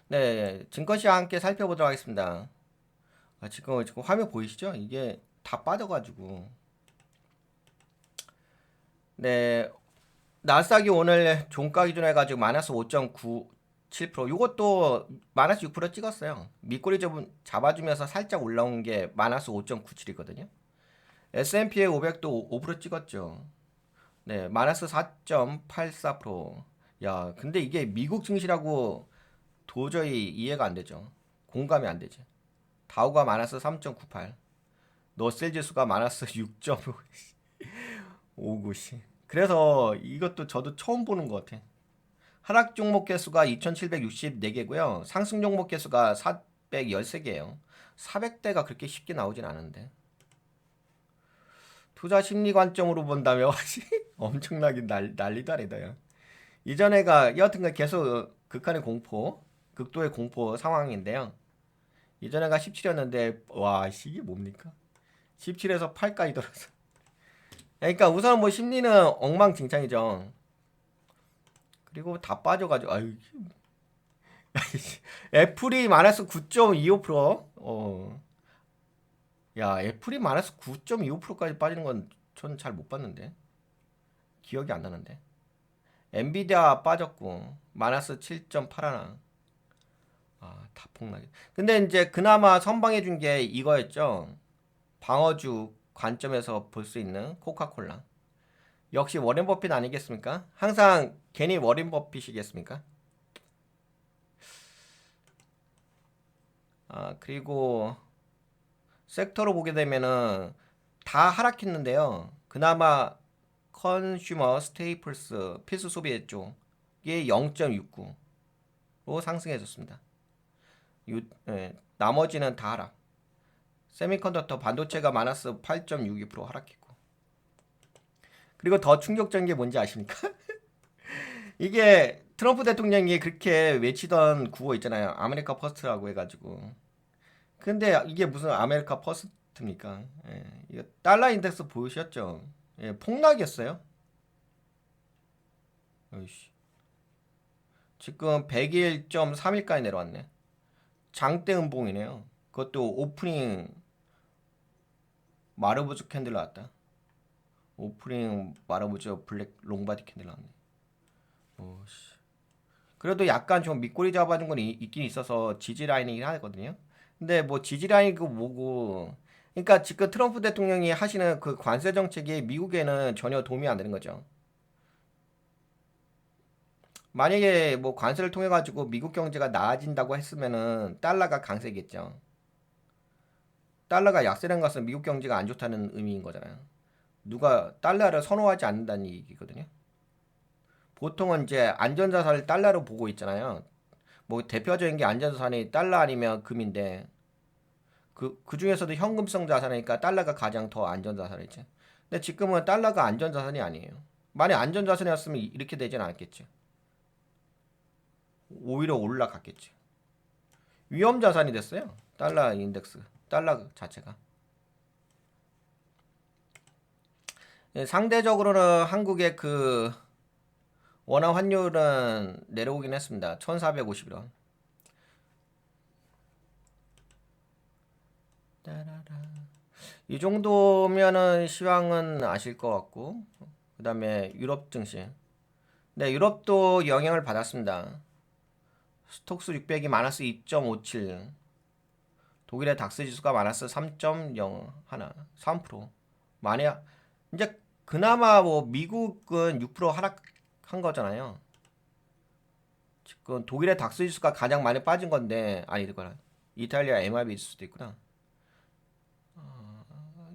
네, 증권시와 함께 살펴보도록 하겠습니다. 지금 화면 보이시죠? 이게 다 빠져가지고. 네, 나스닥이 오늘 종가 기준 해가지고 마이너스 5.97%. 이것도 마이너스 6% 찍었어요. 밑꼬리 좀 잡아주면서 살짝 올라온 게 마이너스 5.97이거든요. S&P 500도 5% 찍었죠. 네, 마이너스 4.84%. 야, 근데 이게 미국 증시라고 도저히 이해가 안 되죠. 공감이 안 되지. 다우가 마이너스 3.98, 너셀 지수가 마이너스 6.59씨. 그래서 이것도 저도 처음 보는 것 같아. 하락 종목 개수가 2,764개고요. 상승 종목 개수가 413개예요. 400대가 그렇게 쉽게 나오진 않은데. 투자 심리 관점으로 본다면 엄청나게 난리도 아니다. 이전에가 여하튼간 계속 극한의 공포, 극도의 공포 상황인데요. 이전에가 17이었는데 와 이게 뭡니까? 17에서 8까지 떨어져. 그러니까 우선 뭐 심리는 엉망진창이죠. 그리고 다 빠져가지고 아유 애플이 마이너스 9.25%. 야 애플이 마이너스 9.25%까지 빠지는 건 저는 잘 못 봤는데 기억이 안 나는데. 엔비디아 빠졌고 마이너스 7.81. 다 폭락이. 근데 이제 그나마 선방해 준 게 이거였죠. 방어주 관점에서 볼 수 있는 코카콜라. 역시 워렌 버핏 아니겠습니까? 항상 괜히 워렌 버핏이겠습니까? 그리고 섹터로 보게 되면은 다 하락했는데요. 그나마 컨슈머 스테이플스 필수 소비 쪽이 0.69로 상승해졌습니다. 나머지는 다 하락. 세미컨덕터 반도체가 마이너스 8.62% 하락했고. 그리고 더 충격적인 게 뭔지 아십니까? 이게 트럼프 대통령이 그렇게 외치던 구호 있잖아요. 아메리카 퍼스트라고 해가지고. 근데 이게 무슨 아메리카 퍼스트입니까? 이거 달러 인덱스 보이셨죠? 폭락이었어요. 어이씨. 지금 101.3일까지 내려왔네. 장대 음봉이네요. 그것도 오프닝 마르부즈 캔들 나왔다. 오프닝 마르부즈 블랙 롱바디 캔들 나왔네. 오씨. 그래도 약간 좀 밑꼬리 잡아준 건 있긴 있어서 지지 라인이긴 하거든요. 근데 뭐 지지 라인이고 뭐고. 그러니까 지금 트럼프 대통령이 하시는 그 관세 정책이 미국에는 전혀 도움이 안 되는 거죠. 만약에 뭐 관세를 통해 가지고 미국 경제가 나아진다고 했으면은 달러가 강세겠죠. 달러가 약세라는 것은 미국 경제가 안 좋다는 의미인 거잖아요. 누가 달러를 선호하지 않는다는 얘기거든요. 보통은 이제 안전자산을 달러로 보고 있잖아요. 뭐 대표적인 게 안전자산이 달러 아니면 금인데 그 중에서도 현금성 자산이니까 달러가 가장 더 안전자산이지. 근데 지금은 달러가 안전자산이 아니에요. 만약 안전자산이었으면 이렇게 되진 않았겠지. 오히려 올라갔겠지. 위험자산이 됐어요. 달러 인덱스. 달러 자체가. 상대적으로는 한국의 그 원화 환율은 내려오긴 했습니다. 1450원. 이 정도면은 시황은 아실 것 같고, 그 다음에 유럽 증시. 네, 유럽도 영향을 받았습니다. 스톡스 600이 마이너스 2.57, 독일의 닥스 지수가 마이너스 3.01, 3%. 만약 이제 그나마 뭐 미국은 6% 하락한 거잖아요. 지금 독일의 닥스 지수가 가장 많이 빠진 건데 아니 이거는 이탈리아 MRB 지수도 있구나.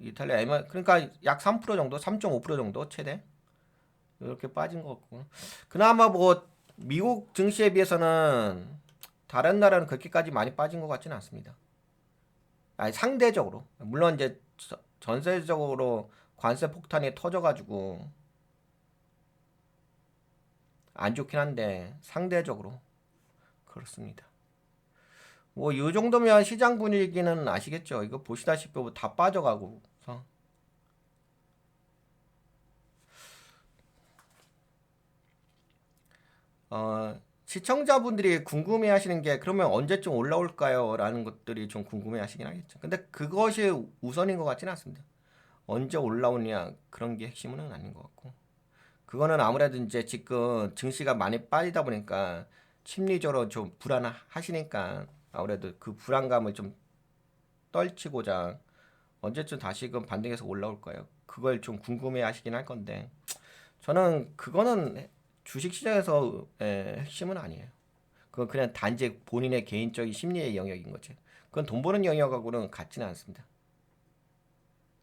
이탈리아 MR 그러니까 약 3% 정도, 3.5% 정도 최대 이렇게 빠진 것 같고. 그나마 뭐 미국 증시에 비해서는 다른 나라는 그렇게까지 많이 빠진 것 같지는 않습니다. 아니 상대적으로 물론 이제 전세적으로 관세 폭탄이 터져가지고 안 좋긴 한데 상대적으로 그렇습니다. 뭐 이 정도면 시장 분위기는 아시겠죠? 이거 보시다시피 뭐다 빠져가고 시청자분들이 궁금해하시는 게 그러면 언제쯤 올라올까요? 라는 것들이 좀 궁금해하시긴 하겠죠. 근데 그것이 우선인 것 같지는 않습니다. 언제 올라오냐 그런 게 핵심은 아닌 것 같고, 그거는 아무래도 이제 지금 증시가 많이 빠지다 보니까 심리적으로 좀 불안하시니까 아무래도 그 불안감을 좀 떨치고자 언제쯤 다시금 반등해서 올라올 거예요. 그걸 좀 궁금해 하시긴 할 건데, 저는 그거는 주식시장에서 핵심은 아니에요. 그건 그냥 단지 본인의 개인적인 심리의 영역인 거지. 그건 돈 버는 영역하고는 같지는 않습니다.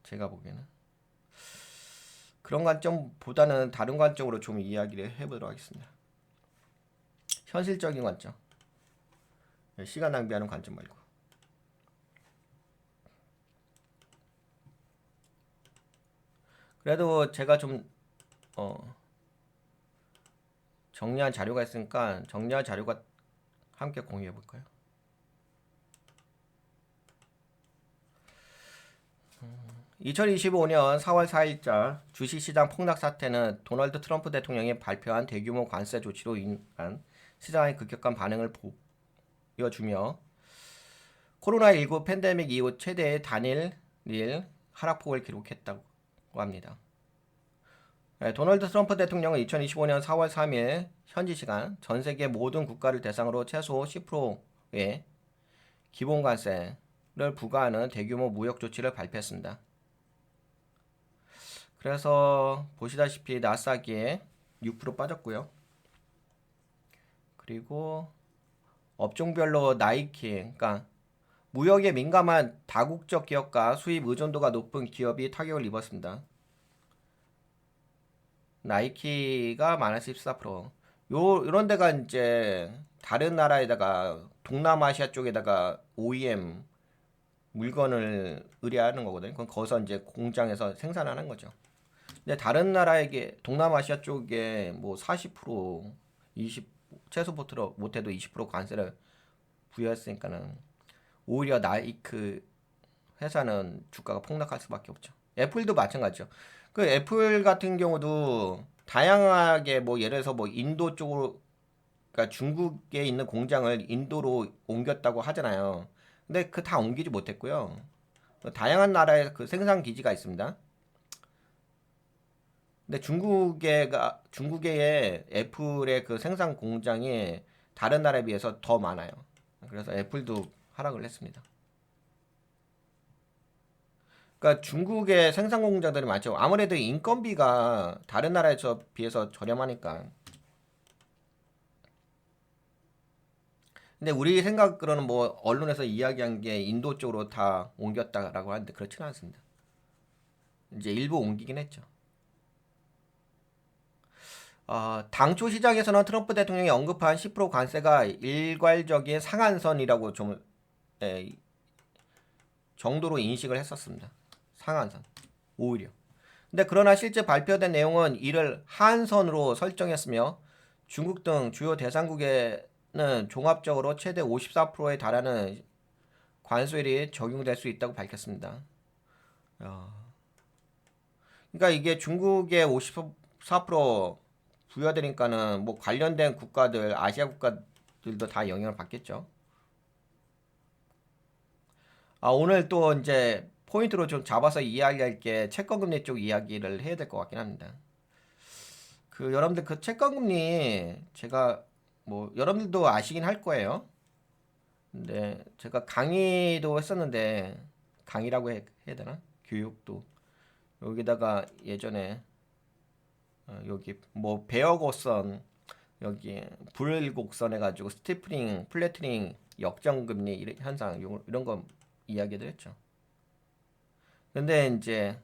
제가 보기에는. 그런 관점보다는 다른 관점으로 좀 이야기를 해보도록 하겠습니다. 현실적인 관점. 시간 낭비하는 관점 말고. 그래도 제가 좀 정리한 자료가 있으니까 정리한 자료가 함께 공유해 볼까요? 2025년 4월 4일자 주식시장 폭락 사태는 도널드 트럼프 대통령이 발표한 대규모 관세 조치로 인한 시장의 급격한 반응을 보여주며 코로나19 팬데믹 이후 최대의 단일 하락폭을 기록했다고 합니다. 도널드 트럼프 대통령은 2025년 4월 3일 현지 시간 전 세계 모든 국가를 대상으로 최소 10%의 기본 관세를 부과하는 대규모 무역 조치를 발표했습니다. 그래서 보시다시피 나스닥이 6% 빠졌고요. 그리고 업종별로 나이키, 그러니까 무역에 민감한 다국적 기업과 수입 의존도가 높은 기업이 타격을 입었습니다. 나이키가 마이너스 14%. 이런 데가 이제 다른 나라에다가 동남아시아 쪽에다가 OEM 물건을 의뢰하는 거거든요. 그건 거기서 이제 공장에서 생산하는 거죠. 근데 다른 나라에게 동남아시아 쪽에 뭐 40%, 20 최소 못해도 20% 관세를 부여했으니까는 오히려 나이크 회사는 주가가 폭락할 수밖에 없죠. 애플도 마찬가지죠. 그 애플 같은 경우도 다양하게 뭐 예를 들어서 뭐 인도 쪽으로, 그러니까 중국에 있는 공장을 인도로 옮겼다고 하잖아요. 근데 그 다 옮기지 못했고요. 다양한 나라에 그 생산 기지가 있습니다. 근데 중국의 애플의 그 생산 공장이 다른 나라에 비해서 더 많아요. 그래서 애플도 하락을 했습니다. 그러니까 중국의 생산 공장들이 많죠. 아무래도 인건비가 다른 나라에서 비해서 저렴하니까. 근데 우리 생각으로는 뭐 언론에서 이야기한 게 인도 쪽으로 다 옮겼다라고 하는데 그렇지는 않습니다. 이제 일부 옮기긴 했죠. 당초 시장에서는 트럼프 대통령이 언급한 10% 관세가 일괄적인 상한선이라고 좀 정도로 인식을 했었습니다. 상한선. 오히려. 근데 그러나 실제 발표된 내용은 이를 하한선으로 설정했으며 중국 등 주요 대상국에는 종합적으로 최대 54%에 달하는 관세율이 적용될 수 있다고 밝혔습니다. 그러니까 이게 중국에 54% 부여되니까는 뭐 관련된 국가들, 아시아 국가들도 다 영향을 받겠죠. 오늘 또 이제 포인트로 좀 잡아서 이야기할 게 채권금리 쪽 이야기를 해야 될 것 같긴 합니다. 그 여러분들 그 채권금리 제가 뭐 여러분들도 아시긴 할 거예요. 근데 제가 강의도 했었는데 강의라고 해야 되나? 교육도 여기다가 예전에 여기 뭐 배어곡선 여기 불곡선 해가지고 스티플링, 플래트닝, 역전금리 이런 현상 이런 거 이야기를 했죠. 근데 이제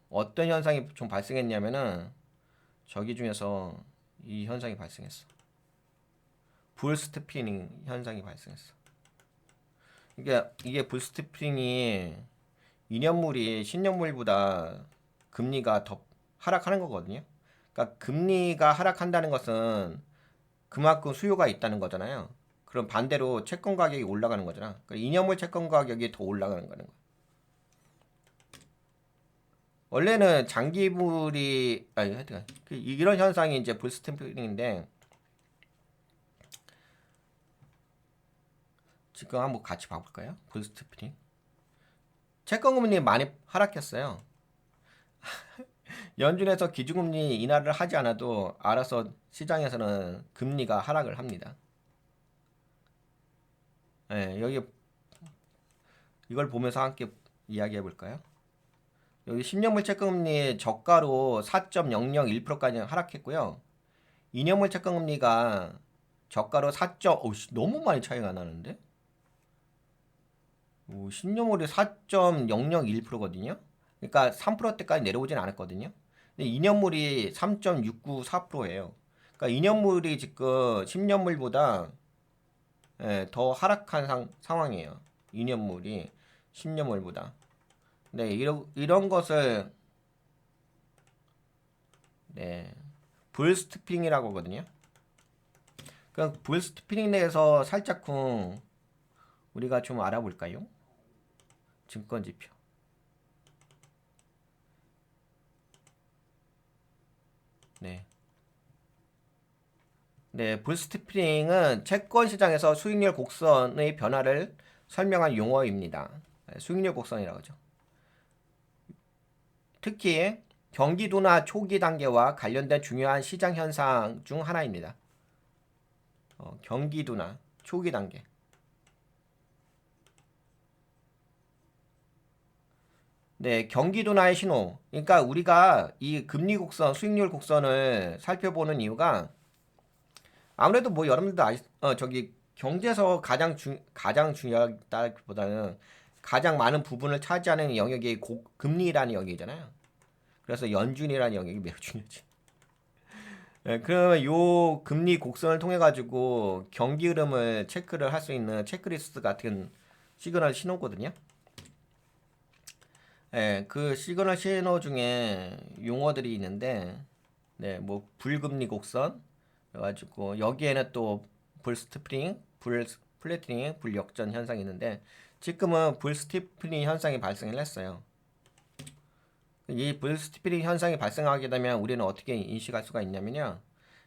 어떤 현상이 좀 발생했냐면은 저기 중에서 이 현상이 발생했어. 불스티핑 현상이 발생했어. 그러니까 이게 불스티핑이 2년물이 10년물보다 금리가 더 하락하는 거거든요. 그러니까 금리가 하락한다는 것은 그만큼 수요가 있다는 거잖아요. 그럼 반대로 채권 가격이 올라가는 거잖아. 그러니까 2년물 채권 가격이 더 올라가는 거야. 원래는 장기물이 아니 하여튼 이런 현상이 이제 불스탬핑인데 지금 한번 같이 봐볼까요? 불스트핑. 채권금리 많이 하락했어요. 연준에서 기준금리 인하를 하지 않아도 알아서 시장에서는 금리가 하락을 합니다. 네, 여기 이걸 보면서 함께 이야기해 볼까요? 여기 10년물 채권금리 저가로 4.001%까지 하락했고요. 2년물 채권금리가 저가로 4. 오씨, 너무 많이 차이가 나는데? 10년물이 4.001%거든요. 그러니까 3%대까지 내려오진 않았거든요. 근데 2년물이 3.694%예요. 그러니까 2년물이 지금 10년물보다 더 하락한 상황이에요. 2년물이 10년물보다. 네, 이런 것을 네, 불스트핑이라고 하거든요. 그 불스트핑에 대해서 살짝쿵 우리가 좀 알아볼까요? 증권지표. 네. 네, 불스트핑은 채권 시장에서 수익률 곡선의 변화를 설명한 용어입니다. 네, 수익률 곡선이라고 하죠. 특히 경기 둔화 초기 단계와 관련된 중요한 시장 현상 중 하나입니다. 경기 둔화 초기 단계. 네, 경기 둔화의 신호. 그러니까 우리가 이 금리 곡선, 수익률 곡선을 살펴보는 이유가 아무래도 뭐 여러분들도 저기 경제에서 가장 중요하다기보다는 가장 많은 부분을 차지하는 영역이 금리라는 영역이잖아요. 그래서 연준이라는 영역이 매우 중요하지. 네, 그러면 요 금리 곡선을 통해 가지고 경기 흐름을 체크를 할 수 있는 체크리스트 같은 시그널 신호거든요. 네, 그 시그널 신호 중에 용어들이 있는데, 네, 뭐 불금리 곡선, 그래가지고 여기에는 또 불스티프링, 불플래티닝, 불역전 현상이 있는데 지금은 불스티프링 현상이 발생을 했어요. 이 불스티프링 현상이 발생하게 되면 우리는 어떻게 인식할 수가 있냐면요.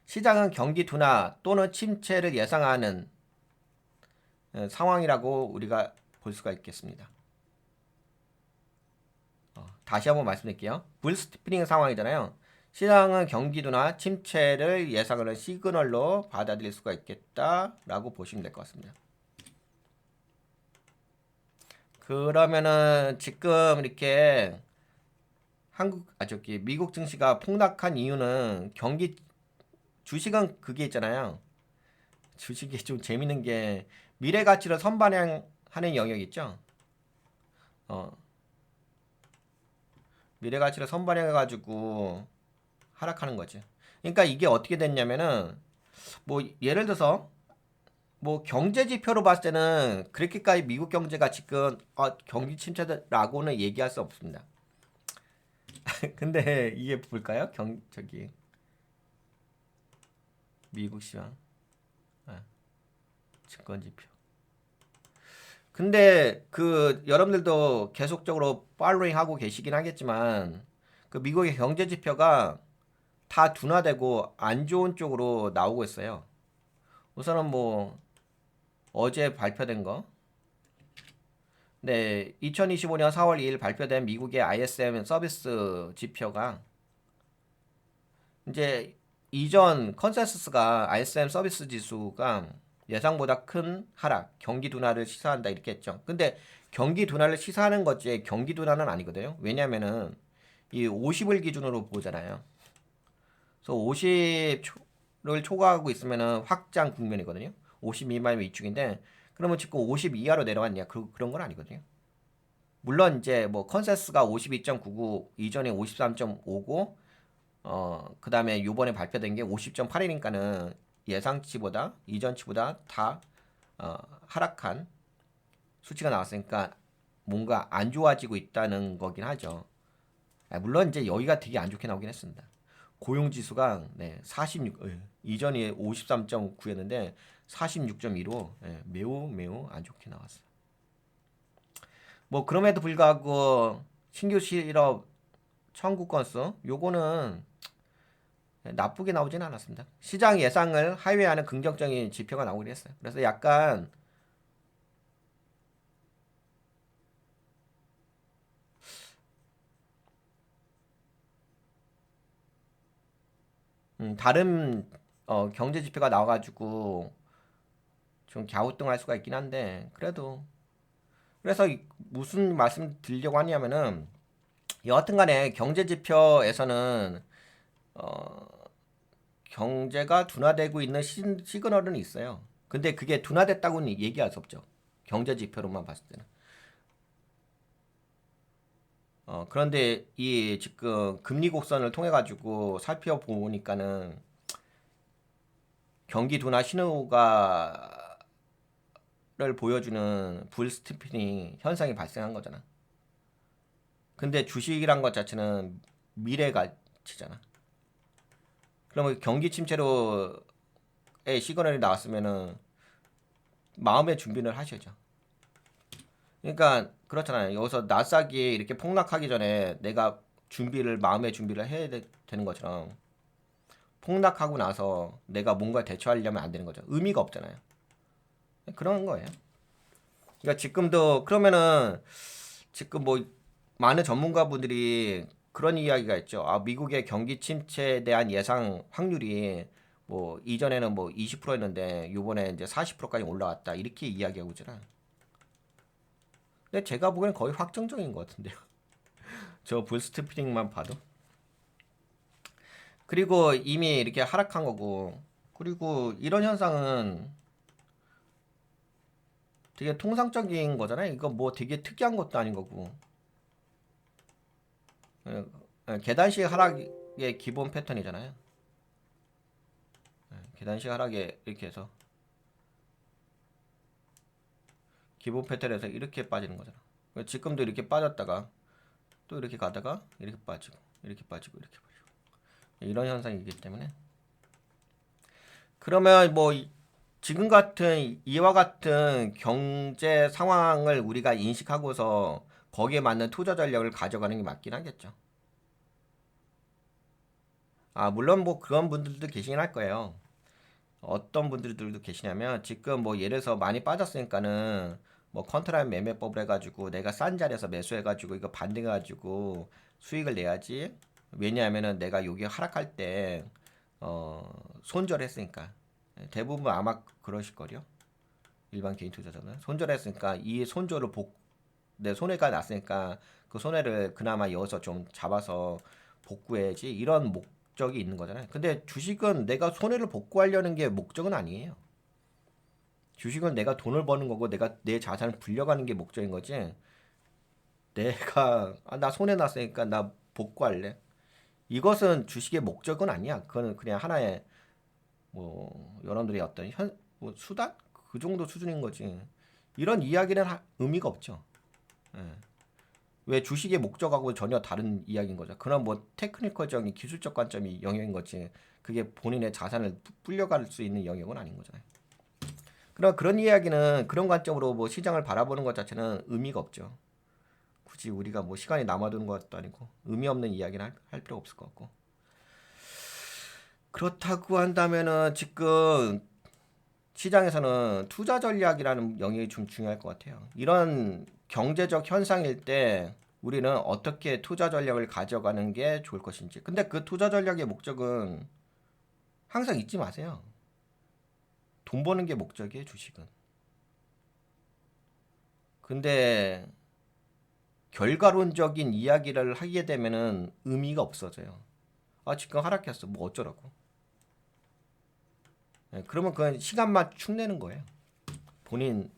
시장은 경기 둔화 또는 침체를 예상하는 상황이라고 우리가 볼 수가 있겠습니다. 다시 한번 말씀드릴게요. 불스티프링 상황이잖아요. 시장은 경기 둔화 침체를 예상하는 시그널로 받아들일 수가 있겠다라고 보시면 될 것 같습니다. 그러면은 지금 이렇게 미국 증시가 폭락한 이유는 주식은 그게 있잖아요. 주식이 좀 재밌는 게 미래 가치를 선반영하는 영역 있죠. 미래 가치를 선반영해 가지고 하락하는 거지. 그러니까 이게 어떻게 됐냐면은 뭐 예를 들어서 뭐 경제 지표로 봤을 때는 그렇게까지 미국 경제가 지금 경기 침체라고는 얘기할 수 없습니다. 근데 이게 볼까요? 저기 미국 시황 증권 지표. 근데 그 여러분들도 계속적으로 팔로잉 하고 계시긴 하겠지만 그 미국의 경제 지표가 다 둔화되고 안 좋은 쪽으로 나오고 있어요. 우선은 뭐 어제 발표된 거. 네, 2025년 4월 2일 발표된 미국의 ISM 서비스 지표가 이제 이전 컨센서스가 ISM 서비스 지수가 예상보다 큰 하락, 경기 둔화를 시사한다 이렇게 했죠. 근데 경기 둔화를 시사하는 거지 경기 둔화는 아니거든요. 왜냐면은 이 50을 기준으로 보잖아요. 그래서 50를 초과하고 있으면은 확장 국면이거든요. 50 미만이면 위축인데 그러면 지금 50 이하로 내려왔냐? 그런 건 아니거든요. 물론 이제 뭐 컨센서스가 52.99 이전에 53.59 그다음에 요번에 발표된 게 50.81이니까는 예상치보다 이전치보다 다 하락한 수치가 나왔으니까 뭔가 안 좋아지고 있다는 거긴 하죠. 물론 이제 여기가 되게 안 좋게 나오긴 했습니다. 고용 지수가 46 이전이 53.9였는데 46.2로 매우 안 좋게 나왔어요. 뭐 그럼에도 불구하고 신규 실업 청구 건수 요거는 나쁘게 나오진 않았습니다. 시장 예상을 하회하는 긍정적인 지표가 나오긴 했어요. 그래서 약간 다른 경제 지표가 나와가지고 좀 갸우뚱할 수가 있긴 한데 그래도 그래서 무슨 말씀 드리려고 하냐면은 여하튼간에 경제 지표에서는 어, 경제가 둔화되고 있는 시그널은 있어요. 근데 그게 둔화됐다고는 얘기할 수 없죠. 경제 지표로만 봤을 때는. 그런데 이 지금 금리 곡선을 통해 가지고 살펴보니까는 경기 둔화 신호가를 보여주는 불스티프닝 현상이 발생한 거잖아. 근데 주식이란 것 자체는 미래 가치잖아. 그러면 경기 침체로의 시그널이 나왔으면은 마음의 준비를 하셔야죠. 그러니까 그렇잖아요. 여기서 나스닥이 이렇게 폭락하기 전에 내가 마음의 준비를 해야 되는 것처럼 폭락하고 나서 내가 뭔가 대처하려면 안 되는 거죠. 의미가 없잖아요. 그런 거예요. 그러니까 지금도 그러면은 지금 뭐 많은 전문가분들이 그런 이야기가 있죠. 아, 미국의 경기 침체에 대한 예상 확률이 뭐 이전에는 뭐 20%였는데 요번에 이제 40%까지 올라왔다. 이렇게 이야기하고 있잖아. 근데 제가 보기엔 거의 확정적인 것 같은데요. 저 불스트핑만 봐도. 그리고 이미 이렇게 하락한 거고. 그리고 이런 현상은 되게 통상적인 거잖아요. 이거 뭐 되게 특이한 것도 아닌 거고. 계단식 하락의 기본 패턴이잖아요. 계단식 하락에 이렇게 해서 기본 패턴에서 이렇게 빠지는 거잖아. 지금도 이렇게 빠졌다가 또 이렇게 가다가 이렇게 빠지고 이렇게 빠지고 이렇게 빠지고 이런 현상이기 때문에 그러면 뭐 지금 같은 이와 같은 경제 상황을 우리가 인식하고서 거기에 맞는 투자 전략을 가져가는 게 맞긴 하겠죠. 아, 물론 뭐 그런 분들도 계시긴 할 거예요. 어떤 분들도 계시냐면 지금 뭐 예를 들어서 많이 빠졌으니까는 뭐 컨트롤 매매법을 해가지고 내가 싼 자리에서 매수해가지고 이거 반등해가지고 수익을 내야지. 왜냐하면은 내가 여기 하락할 때 손절했으니까 대부분 아마 그러실 거요. 일반 개인 투자자는 손절했으니까 이 손절을 내 손해가 났으니까 그 손해를 그나마 이어서 좀 잡아서 복구해야지 이런 목적이 있는 거잖아요. 근데 주식은 내가 손해를 복구하려는 게 목적은 아니에요. 주식은 내가 돈을 버는 거고 내가 내 자산을 불려가는 게 목적인 거지. 내가 나 손해 났으니까 나 복구할래. 이것은 주식의 목적은 아니야. 그거는 그냥 하나의 뭐 여러분들의 어떤 뭐 수단 그 정도 수준인 거지. 이런 이야기는 의미가 없죠. 예. 왜 주식의 목적하고 전혀 다른 이야기인 거죠. 그런 뭐 테크니컬적인 기술적 관점이 영역인 거지. 그게 본인의 자산을 불려갈 수 있는 영역은 아닌 거잖아요. 그런 이야기는 그런 관점으로 뭐 시장을 바라보는 것 자체는 의미가 없죠. 굳이 우리가 뭐 시간이 남아도는 것도 아니고 의미 없는 이야기는 할 필요 없을 것 같고. 그렇다고 한다면은 지금 시장에서는 투자 전략이라는 영역이 좀 중요할 것 같아요. 이런 경제적 현상일 때 우리는 어떻게 투자 전략을 가져가는 게 좋을 것인지. 근데 그 투자 전략의 목적은 항상 잊지 마세요. 돈 버는 게 목적이에요, 주식은. 근데 결과론적인 이야기를 하게 되면은 의미가 없어져요. 아, 지금 하락했어. 뭐 어쩌라고. 그러면 그건 시간만 축내는 거예요. 본인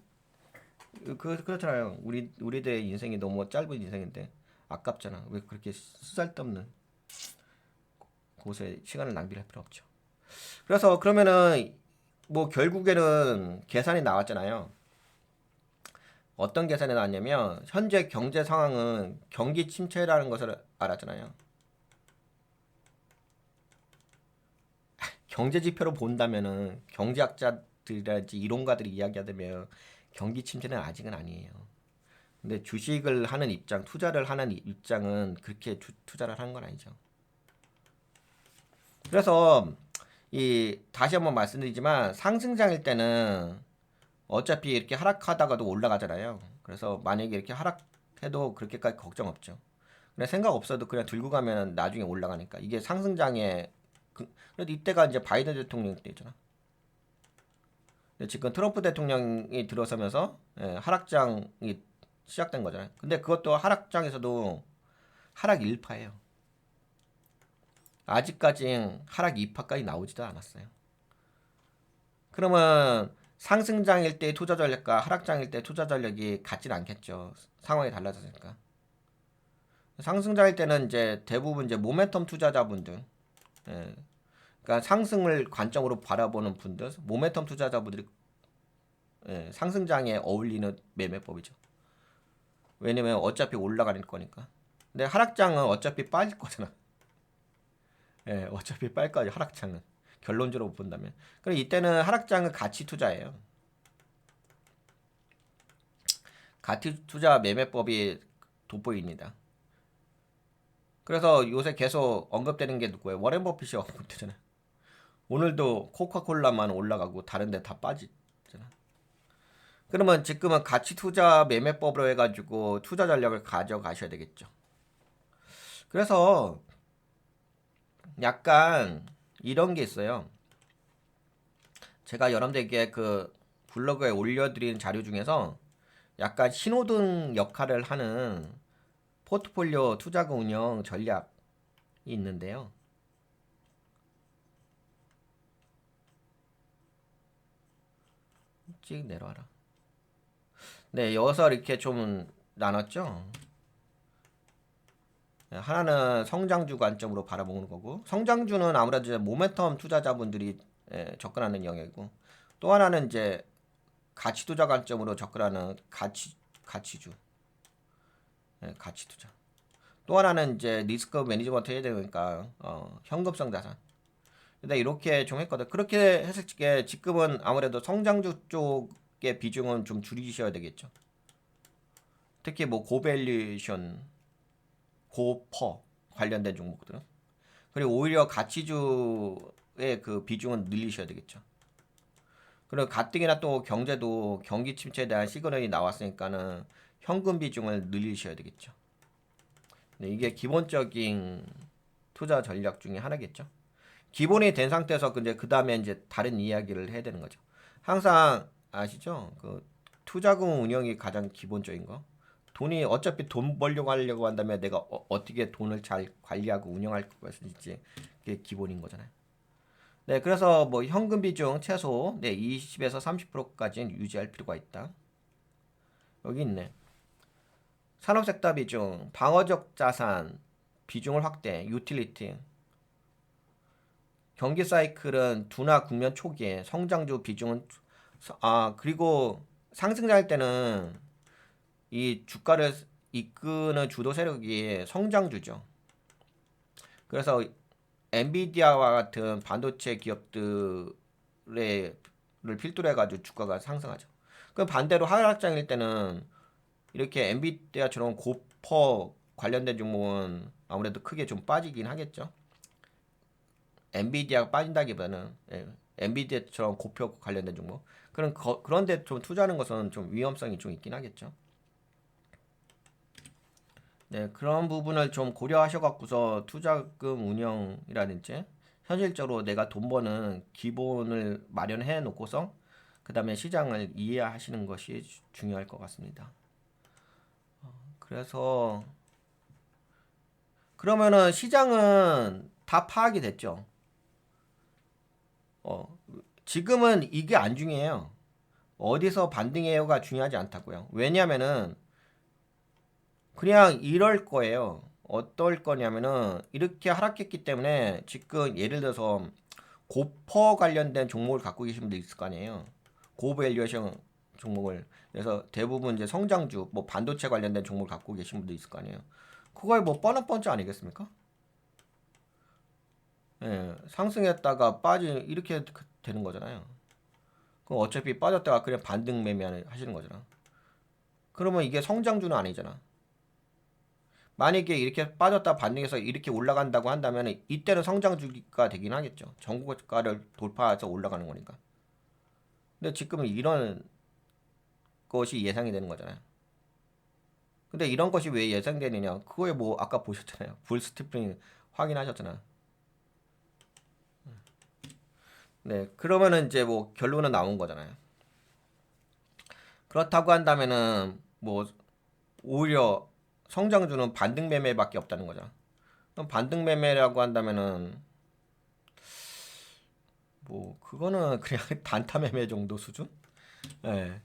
그렇잖아요. 우리들의 인생이 너무 짧은 인생인데 아깝잖아. 왜 그렇게 쓰잘데없는 곳에 시간을 낭비할 필요 없죠. 그래서 그러면은 뭐 결국에는 계산이 나왔잖아요. 어떤 계산이 나왔냐면 현재 경제 상황은 경기 침체라는 것을 알았잖아요. 경제 지표로 본다면은 경제학자들이라든지 이론가들이 이야기하다면 경기 침체는 아직은 아니에요. 근데 주식을 하는 입장, 투자를 하는 입장은 그렇게 투자를 하는 건 아니죠. 그래서 이 다시 한번 말씀드리지만 상승장일 때는 어차피 이렇게 하락하다가도 올라가잖아요. 그래서 만약에 이렇게 하락해도 그렇게까지 걱정 없죠. 그냥 생각 없어도 그냥 들고 가면 나중에 올라가니까 이게 상승장의 그래도 이때가 이제 바이든 대통령 때잖아. 지금 트럼프 대통령이 들어서면서 하락장이 시작된 거잖아요. 근데 그것도 하락장에서도 하락 1파예요. 아직까지 하락 2파까지 나오지도 않았어요. 그러면 상승장일 때 투자 전략과 하락장일 때 투자 전략이 같진 않겠죠. 상황이 달라졌으니까. 상승장일 때는 이제 대부분 이제 모멘텀 투자자분들, 예, 그러니까 상승을 관점으로 바라보는 분들, 모멘텀 투자자분들이 상승장에 어울리는 매매법이죠. 왜냐면 어차피 올라가는 거니까. 근데 하락장은 어차피 빠질 거잖아. 어차피 빨 거야 하락장은. 결론적으로 본다면. 그럼 이때는 하락장은 가치 투자예요. 가치 투자 매매법이 돋보입니다. 그래서 요새 계속 언급되는 게 누구예요? 워렌 버핏이 언급되잖아요. 오늘도 코카콜라만 올라가고 다른 데 다 빠지잖아. 그러면 지금은 가치 투자 매매법으로 해가지고 투자 전략을 가져가셔야 되겠죠. 그래서 약간 이런 게 있어요. 제가 여러분들에게 그 블로그에 올려드린 자료 중에서 약간 신호등 역할을 하는 포트폴리오 투자금 운영 전략이 있는데요. 찍 내려와라. 네, 여기서 이렇게 좀 나눴죠. 하나는 성장주 관점으로 바라보는 거고, 성장주는 아무래도 이제 모멘텀 투자자분들이 접근하는 영역이고, 또 하나는 이제 가치 투자 관점으로 접근하는 가치주, 가치 투자. 또 하나는 이제 리스크 매니지먼트 해야 되니까 현금성 자산. 근데 이렇게 좀 했거든. 그렇게 했을 때 지금은 아무래도 성장주 쪽의 비중은 좀 줄이셔야 되겠죠. 특히 뭐 고밸류에이션, 고퍼 관련된 종목들은. 그리고 오히려 가치주의 그 비중은 늘리셔야 되겠죠. 그리고 가뜩이나 또 경제도 경기 침체에 대한 시그널이 나왔으니까는 현금 비중을 늘리셔야 되겠죠. 네, 이게 기본적인 투자 전략 중에 하나겠죠. 기본이 된 상태에서 근데 그 다음에 이제 다른 이야기를 해야 되는 거죠. 항상 아시죠? 그 투자금 운영이 가장 기본적인 거. 돈이 어차피 돈 벌려고 하려고 한다면 내가 떻게 돈을 잘 관리하고 운영할 것인지 그게 기본인 거잖아요. 네, 그래서 뭐 현금 비중 최소 20에서 30%까지는 유지할 필요가 있다. 여기 있네. 산업섹터 비중, 방어적 자산 비중을 확대, 유틸리티. 경기 사이클은 둔화 국면 초기에 성장주 비중은 그리고 상승할 때는 이 주가를 이끄는 주도 세력이 성장주죠. 그래서 엔비디아와 같은 반도체 기업들을 필두로 해가지고 주가가 상승하죠. 그럼 반대로 하락장일 때는 이렇게 엔비디아처럼 고퍼 관련된 종목은 아무래도 크게 좀 빠지긴 하겠죠. 엔비디아가 빠진다기보다는 엔비디아처럼 고표 관련된 종목 그런데 좀 투자하는 것은 좀 위험성이 좀 있긴 하겠죠. 네, 그런 부분을 좀 고려하셔갖고서 투자금 운영이라든지 현실적으로 내가 돈 버는 기본을 마련해 놓고서 그 다음에 시장을 이해하시는 것이 중요할 것 같습니다. 그래서 그러면은 시장은 다 파악이 됐죠. 지금은 이게 안 중요해요. 어디서 반등해요가 중요하지 않다고요. 왜냐면은 그냥 이럴 거예요. 어떨 거냐면은 이렇게 하락했기 때문에 지금 예를 들어서 고퍼 관련된 종목을 갖고 계신 분도 있을 거 아니에요. 고밸류에이션 종목을. 그래서 대부분 이제 성장주, 뭐 반도체 관련된 종목을 갖고 계신 분도 있을 거 아니에요. 그거에 뭐 뻔한 뻔치 아니겠습니까? 상승했다가 이렇게 되는 거잖아요. 그럼 어차피 빠졌다가 그냥 반등 매매 하시는 거잖아. 그러면 이게 성장주는 아니잖아. 만약에 이렇게 빠졌다 반등해서 이렇게 올라간다고 한다면 이때는 성장주가 되긴 하겠죠. 전고가를 돌파해서 올라가는 거니까. 근데 지금은 이런 것이 예상이 되는 거잖아요. 근데 이런 것이 왜 예상되느냐? 그거에 뭐 아까 보셨잖아요. 불스티프링 확인하셨잖아요. 네, 그러면은 이제 뭐 결론은 나온 거잖아요. 그렇다고 한다면은 뭐 오히려 성장주는 반등 매매밖에 없다는 거죠. 그럼 반등 매매라고 한다면은 뭐 그거는 그냥 단타 매매 정도 수준? 예.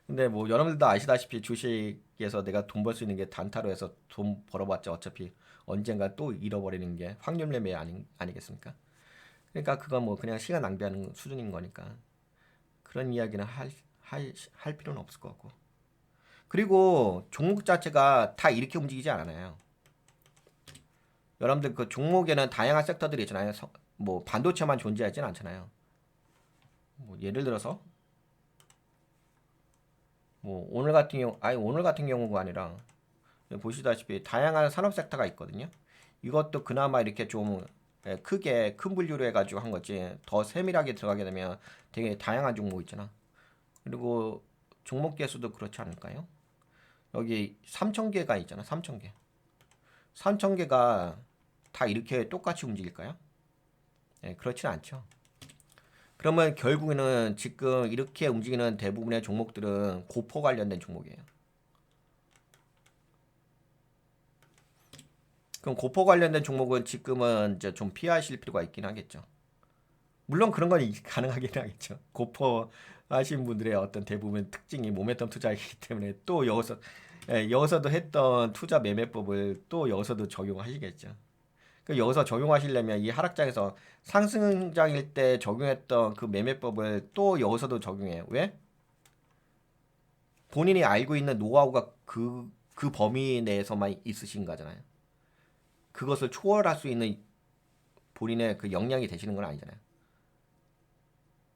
근데 뭐 여러분들도 아시다시피 주식에서 내가 돈 벌 수 있는 게 단타로 해서 돈 벌어봤자 어차피 언젠가 또 잃어버리는 게 확률 매매 아니겠습니까? 그러니까 그건 뭐 그냥 시간 낭비하는 수준인 거니까 그런 이야기는 할 필요는 없을 것 같고. 그리고 종목 자체가 다 이렇게 움직이지 않아요. 여러분들 그 종목에는 다양한 섹터들이 있잖아요. 뭐 반도체만 존재하진 않잖아요. 뭐 예를 들어서 뭐 오늘 같은 경우가 아니라 보시다시피 다양한 산업 섹터가 있거든요. 이것도 그나마 이렇게 좀 크게 큰 분류로 해가지고 한 거지. 더 세밀하게 들어가게 되면 되게 다양한 종목 있잖아. 그리고 종목 개수도 그렇지 않을까요? 여기 3,000개가 있잖아. 3,000개. 3,000개가 다 이렇게 똑같이 움직일까요? 네, 그렇진 않죠. 그러면 결국에는 지금 이렇게 움직이는 대부분의 종목들은 고포 관련된 종목이에요. 그럼 고포 관련된 종목은 지금은 이제 좀 피하실 필요가 있긴 하겠죠. 물론 그런 건 가능하긴 하겠죠. 고포 하신 분들의 어떤 대부분 특징이 모멘텀 투자이기 때문에 또 여기서도 했던 투자 매매법을 또 여기서도 적용하시겠죠. 그 여기서 적용하시려면 이 하락장에서 상승장일 때 적용했던 그 매매법을 또 여기서도 적용해요. 왜? 본인이 알고 있는 노하우가 그 범위 내에서만 있으신 거잖아요. 그것을 초월할 수 있는 본인의 그 역량이 되시는 건 아니잖아요.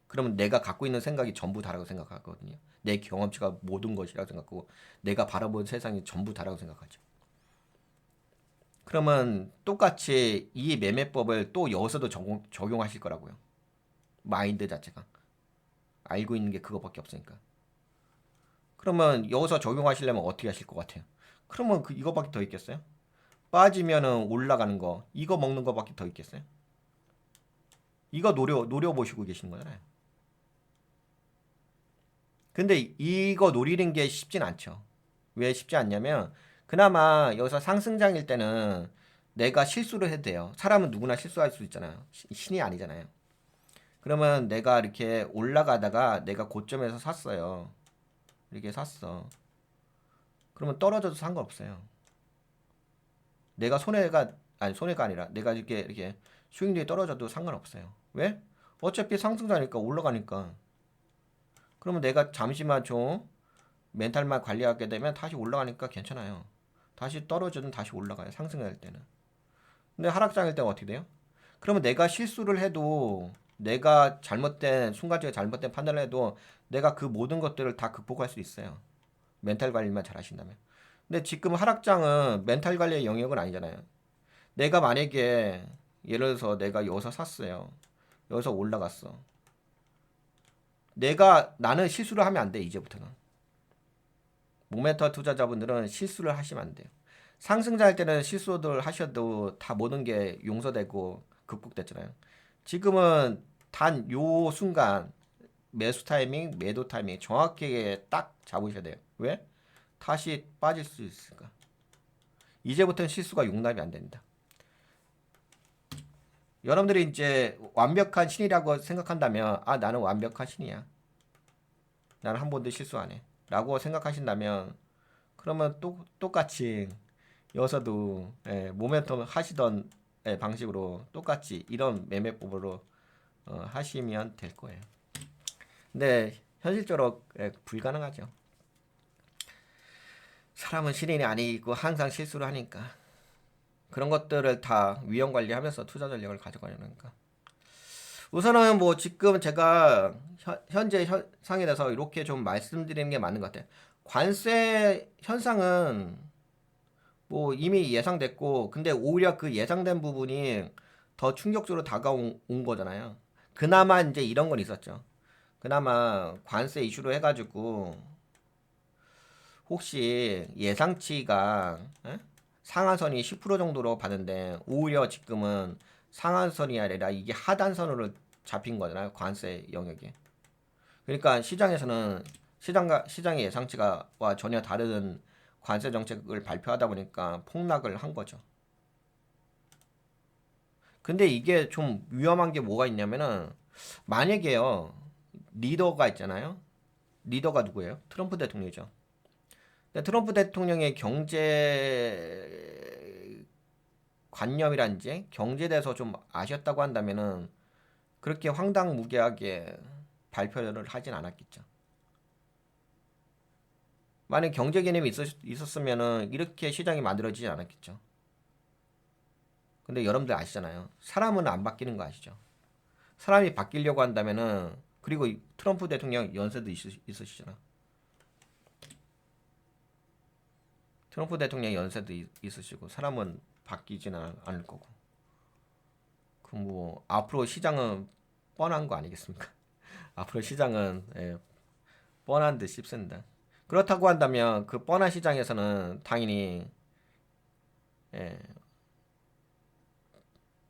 그러면 내가 갖고 있는 생각이 전부 다라고 생각하거든요. 내 경험치가 모든 것이라고 생각하고 내가 바라본 세상이 전부 다라고 생각하죠. 그러면 똑같이 이 매매법을 또 여기서도 적용하실 거라고요. 마인드 자체가. 알고 있는 게 그거밖에 없으니까. 그러면 여기서 적용하시려면 어떻게 하실 것 같아요? 그러면 이거밖에 더 있겠어요? 빠지면은 올라가는 거, 이거 먹는 거밖에 더 있겠어요? 이거 노려보시고 계시는 거잖아요. 근데 이거 노리는 게 쉽진 않죠. 왜 쉽지 않냐면, 그나마 여기서 상승장일 때는 내가 실수를 해도 돼요. 사람은 누구나 실수할 수 있잖아요. 신이 아니잖아요. 그러면 내가 이렇게 올라가다가 내가 고점에서 샀어요. 이렇게 샀어. 그러면 떨어져도 상관없어요. 내가 손해가 아니라 내가 이렇게 수익률이 떨어져도 상관없어요. 왜? 어차피 상승자니까 올라가니까. 그러면 내가 잠시만 좀 멘탈만 관리하게 되면 다시 올라가니까 괜찮아요. 다시 떨어져도 다시 올라가요. 상승할 때는. 근데 하락장일 때는 어떻게 돼요? 그러면 내가 실수를 해도 내가 순간적으로 잘못된 판단을 해도 내가 그 모든 것들을 다 극복할 수 있어요. 멘탈 관리만 잘 하신다면. 근데 지금 하락장은 멘탈 관리의 영역은 아니잖아요. 내가 만약에 예를 들어서 내가 여기서 샀어요. 여기서 올라갔어. 나는 실수를 하면 안 돼, 이제부터는. 모멘터 투자자분들은 실수를 하시면 안 돼요. 상승자 할 때는 실수들 하셔도 다 모든 게 용서되고 극복됐잖아요. 지금은 단 요 순간 매수 타이밍, 매도 타이밍 정확하게 딱 잡으셔야 돼요. 왜? 다시 빠질 수 있으니까. 이제부터는 실수가 용납이 안 됩니다. 여러분들이 이제 완벽한 신이라고 생각한다면, 아, 나는 완벽한 신이야. 나는 한 번도 실수 안 해. 라고 생각하신다면, 그러면 똑같이 여기서도 모멘텀 하시던 방식으로 똑같이 이런 매매법으로 하시면 될 거예요. 근데 현실적으로 불가능하죠. 사람은 신인이 아니고 항상 실수를 하니까. 그런 것들을 다 위험 관리하면서 투자 전략을 가져가려니까. 우선은 뭐 지금 제가 현재 현상에 대해서 이렇게 좀 말씀드리는 게 맞는 것 같아요. 관세 현상은 뭐 이미 예상됐고, 근데 오히려 그 예상된 부분이 더 충격적으로 다가온 거잖아요. 그나마 이제 이런 건 있었죠. 그나마 관세 이슈로 해가지고 혹시 예상치가 상한선이 10% 정도로 봤는데 오히려 지금은 상한선이 아니라 이게 하단선으로 잡힌 거잖아요. 관세 영역이. 그러니까 시장에서는 시장의 예상치가와 전혀 다른 관세 정책을 발표하다 보니까 폭락을 한 거죠. 근데 이게 좀 위험한 게 뭐가 있냐면은 만약에요. 리더가 있잖아요. 리더가 누구예요? 트럼프 대통령이죠. 근데 트럼프 대통령의 경제 관념이란지 경제에 대해서 좀 아셨다고 한다면은 그렇게 황당무계하게 발표를 하진 않았겠죠. 만약 경제 개념이 있었으면은 이렇게 시장이 만들어지지 않았겠죠. 근데 여러분들 아시잖아요. 사람은 안 바뀌는 거 아시죠? 사람이 바뀌려고 한다면은 그리고 트럼프 대통령 연세도 있으시잖아. 트럼프 대통령 연세도 있으시고 사람은 바뀌지는 않을 거고. 그 뭐 앞으로 시장은 뻔한 거 아니겠습니까? 앞으로 시장은 뻔한 듯 싶습니다. 그렇다고 한다면 그 뻔한 시장에서는 당연히 예,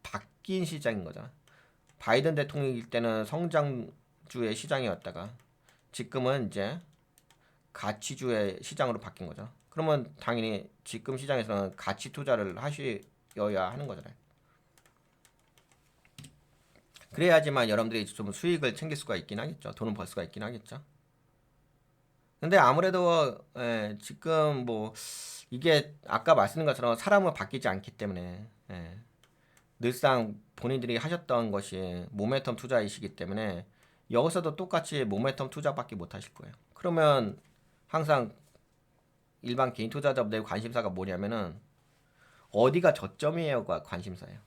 바뀐 시장인 거잖아. 바이든 대통령일 때는 성장주의 시장이었다가 지금은 이제 가치주의 시장으로 바뀐 거죠. 그러면 당연히 지금 시장에서는 가치 투자를 하셔야 하는 거잖아요. 그래야지만 여러분들이 좀 수익을 챙길 수가 있긴 하겠죠. 돈을 벌 수가 있긴 하겠죠. 근데 아무래도 지금 뭐 이게 아까 말씀드린 것처럼 사람은 바뀌지 않기 때문에 늘상 본인들이 하셨던 것이 모멘텀 투자이시기 때문에 여기서도 똑같이 모멘텀 투자밖에 못 하실 거예요. 그러면 항상 일반 개인 투자자분들의 관심사가 뭐냐면은 어디가 저점이에요가 관심사예요.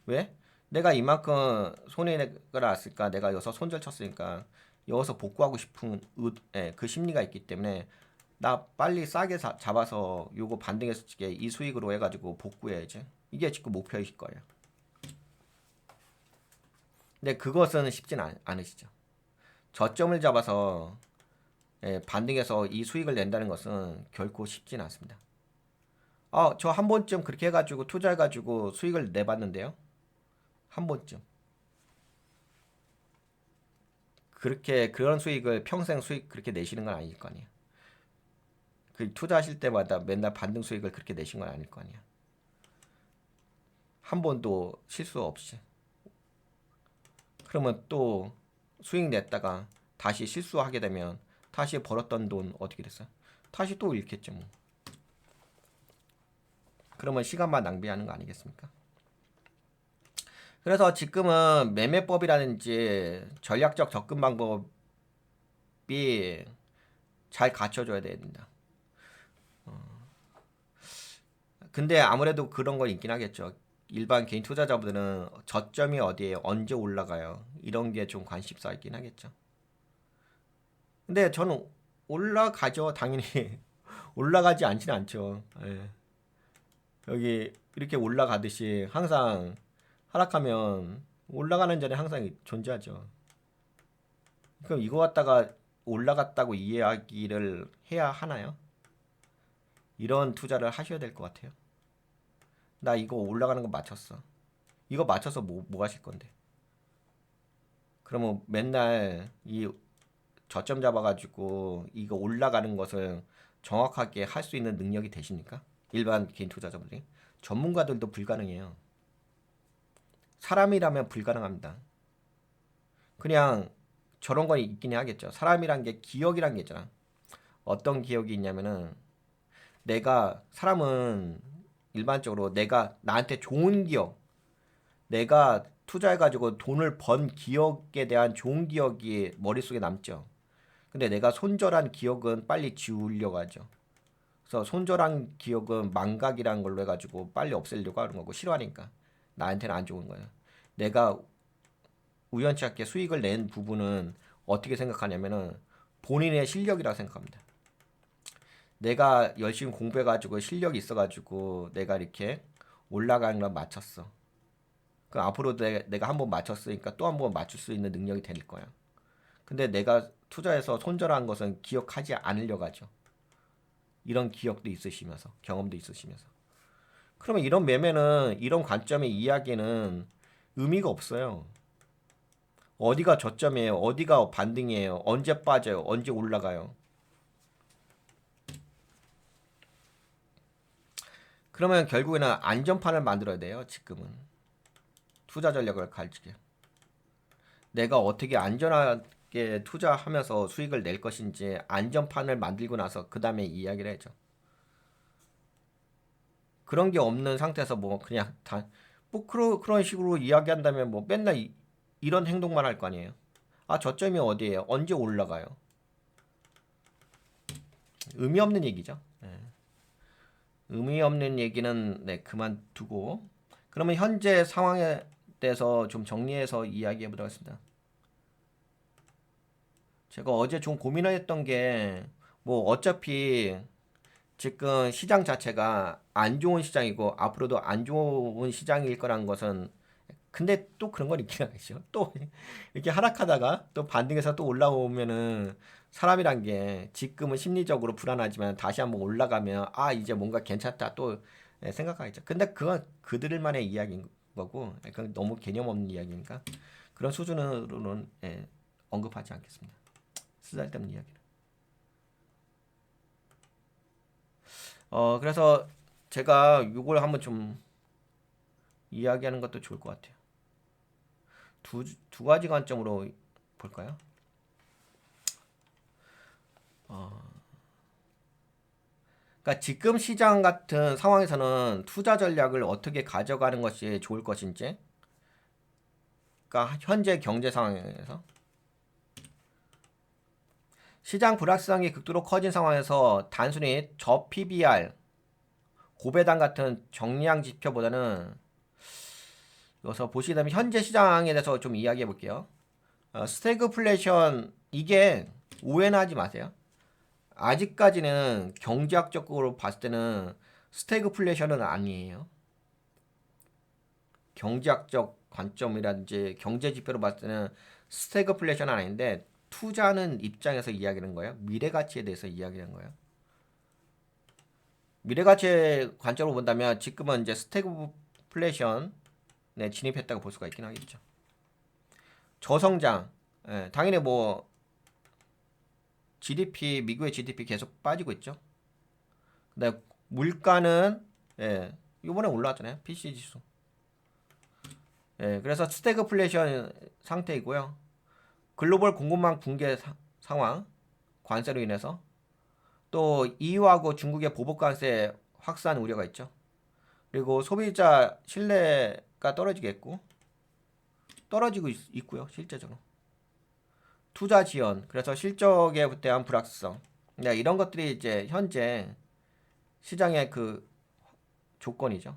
왜? 내가 이만큼 손해가 났으니까 내가 여기서 손절 쳤으니까 여기서 복구하고 싶은 그 심리가 있기 때문에 나 빨리 싸게 잡아서 요거 반등했을 때 이 수익으로 해가지고 복구해야지. 이게 지금 목표이실 거예요. 근데 그것은 쉽진 않으시죠. 저점을 잡아서 반등해서 이 수익을 낸다는 것은 결코 쉽진 않습니다. 저 한 번쯤 그렇게 해가지고 투자해가지고 수익을 내봤는데요. 한 번쯤. 그렇게 그런 수익을 평생 수익 그렇게 내시는 건 아닐 거 아니에요. 그 투자하실 때마다 맨날 반등 수익을 그렇게 내신 건 아닐 거 아니에요. 한 번도 실수 없이. 그러면 또 수익 냈다가 다시 실수하게 되면 다시 벌었던 돈 어떻게 됐어요? 다시 또 잃겠죠 뭐. 그러면 시간만 낭비하는 거 아니겠습니까? 그래서 지금은 매매법이라든지 전략적 접근 방법이 잘 갖춰줘야 됩니다. 근데 아무래도 그런 건 있긴 하겠죠. 일반 개인 투자자분들은 저점이 어디에 언제 올라가요? 이런 게 좀 관심사 있긴 하겠죠. 근데 저는 올라가죠. 당연히 올라가지 않지는 않죠. 여기 이렇게 올라가듯이 항상 하락하면 올라가는 자리 항상 존재하죠. 그럼 이거 갖다가 올라갔다고 이해하기를 해야 하나요? 이런 투자를 하셔야 될 것 같아요. 나 이거 올라가는 거 맞췄어. 이거 맞춰서 뭐 하실 건데? 그러면 맨날 이 저점 잡아가지고 이거 올라가는 것을 정확하게 할 수 있는 능력이 되십니까? 일반 개인 투자자분들이. 전문가들도 불가능해요. 사람이라면 불가능합니다. 그냥 저런 건 있긴 하겠죠. 사람이란 게 기억이란 게 있잖아. 어떤 기억이 있냐면은 사람은 일반적으로 내가 나한테 좋은 기억, 내가 투자해가지고 돈을 번 기억에 대한 좋은 기억이 머릿속에 남죠. 근데 내가 손절한 기억은 빨리 지우려고 하죠. 그래서 손절한 기억은 망각이라는 걸로 해가지고 빨리 없애려고 하는 거고 싫어하니까 나한테는 안 좋은 거예요. 내가 우연치 않게 수익을 낸 부분은 어떻게 생각하냐면은 본인의 실력이라고 생각합니다. 내가 열심히 공부해가지고 실력이 있어가지고 내가 이렇게 올라가는 걸 맞췄어. 그 앞으로 내가 한 번 맞췄으니까 또 한 번 맞출 수 있는 능력이 될 거야. 근데 내가 투자해서 손절한 것은 기억하지 않으려고 하죠. 이런 기억도 있으시면서 경험도 있으시면서. 그러면 이런 매매는 이런 관점의 이야기는 의미가 없어요. 어디가 저점이에요? 어디가 반등이에요? 언제 빠져요? 언제 올라가요? 그러면 결국에는 안전판을 만들어야 돼요. 지금은 투자 전략을 가지게 내가 어떻게 안전하게 투자하면서 수익을 낼 것인지 안전판을 만들고 나서 그 다음에 이야기를 해죠. 그런 게 없는 상태에서 뭐 그냥 다 뭐 그런 식으로 이야기한다면 뭐 맨날 이런 행동만 할 거 아니에요. 아, 저점이 어디예요? 언제 올라가요? 의미 없는 얘기죠. 네. 의미 없는 얘기는 네, 그만두고 그러면 현재 상황에 대해서 좀 정리해서 이야기해 보도록 하겠습니다. 제가 어제 좀 고민을 했던 게 뭐 어차피 지금 시장 자체가 안 좋은 시장이고 앞으로도 안 좋은 시장일 거란 것은 근데 또 그런 건 있긴 하겠죠. 또 이렇게 하락하다가 또 반등해서 또 올라오면은 사람이란 게 지금은 심리적으로 불안하지만 다시 한번 올라가면 아 이제 뭔가 괜찮다 또 생각하겠죠. 근데 그건 그들만의 이야기인 거고 그건 너무 개념 없는 이야기니까 그런 수준으로는 언급하지 않겠습니다. 쓰잘데없는 이야기를. 그래서 제가 이걸 한번 좀 이야기하는 것도 좋을 것 같아요. 두 가지 관점으로 볼까요? 그러니까 지금 시장 같은 상황에서는 투자 전략을 어떻게 가져가는 것이 좋을 것인지, 그러니까 현재 경제 상황에서 시장 불확실성이 극도로 커진 상황에서 단순히 저 PBR, 고배당 같은 정량 지표보다는 여기서 보시게 되면 현재 시장에 대해서 좀 이야기해 볼게요. 스태그플레이션 이게 오해는 하지 마세요. 아직까지는 경제학적으로 봤을 때는 스태그플레이션은 아니에요. 경제학적 관점이라든지 경제 지표로 봤을 때는 스태그플레이션은 아닌데 투자하는 입장에서 이야기하는 거예요. 미래 가치에 대해서 이야기하는 거예요. 미래 가치의 관점으로 본다면 지금은 이제 스태그플레이션에 진입했다고 볼 수가 있긴 하겠죠. 저성장, 당연히 뭐 GDP 미국의 GDP 계속 빠지고 있죠. 근데 물가는 이번에 올라왔잖아요. PC 지수. 그래서 스태그플레이션 상태이고요. 글로벌 공급망 붕괴 상황, 관세로 인해서 또 EU하고 중국의 보복 관세 확산 우려가 있죠. 그리고 소비자 신뢰가 떨어지겠고 떨어지고 있고요. 실제적으로. 투자 지연, 그래서 실적에 대한 불확실성. 네, 이런 것들이 이제 현재 시장의 그 조건이죠.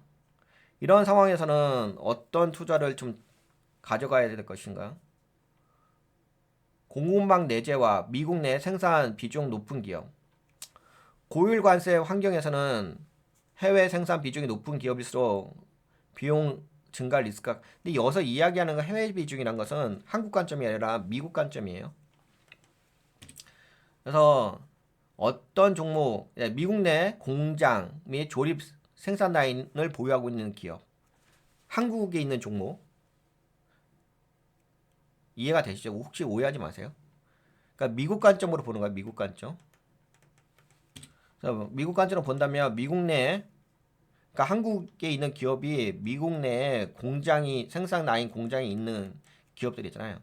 이런 상황에서는 어떤 투자를 좀 가져가야 될 것인가? 공급망 내재와 미국 내 생산 비중 높은 기업. 고율 관세 환경에서는 해외 생산 비중이 높은 기업일수록 비용 증가 리스크가. 근데 여기서 이야기하는 건 해외 비중이란 것은 한국 관점이 아니라 미국 관점이에요. 그래서 어떤 종목, 미국 내 공장 및 조립 생산 라인을 보유하고 있는 기업, 한국에 있는 종목 이해가 되시죠? 혹시 오해하지 마세요. 그러니까 미국 관점으로 보는 거야, 미국 관점. 그래서 미국 관점으로 본다면 미국 내, 그러니까 한국에 있는 기업이 미국 내에 공장이 생산 라인 공장이 있는 기업들이 있잖아요.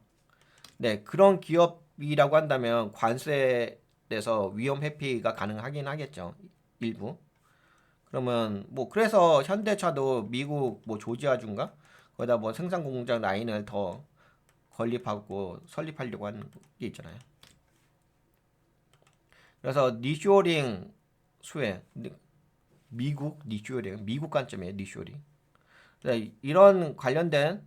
네, 그런 기업이라고 한다면 관세에서 위험 회피가 가능하긴 하겠죠. 일부. 그러면 뭐 그래서 현대차도 미국 뭐 조지아주인가 거기다 뭐 생산 공장 라인을 더 건립하고 설립하려고 하는 게 있잖아요. 그래서 니쇼링 수혜 미국 니쇼링 미국 관점이에요. 니쇼링. 이런 관련된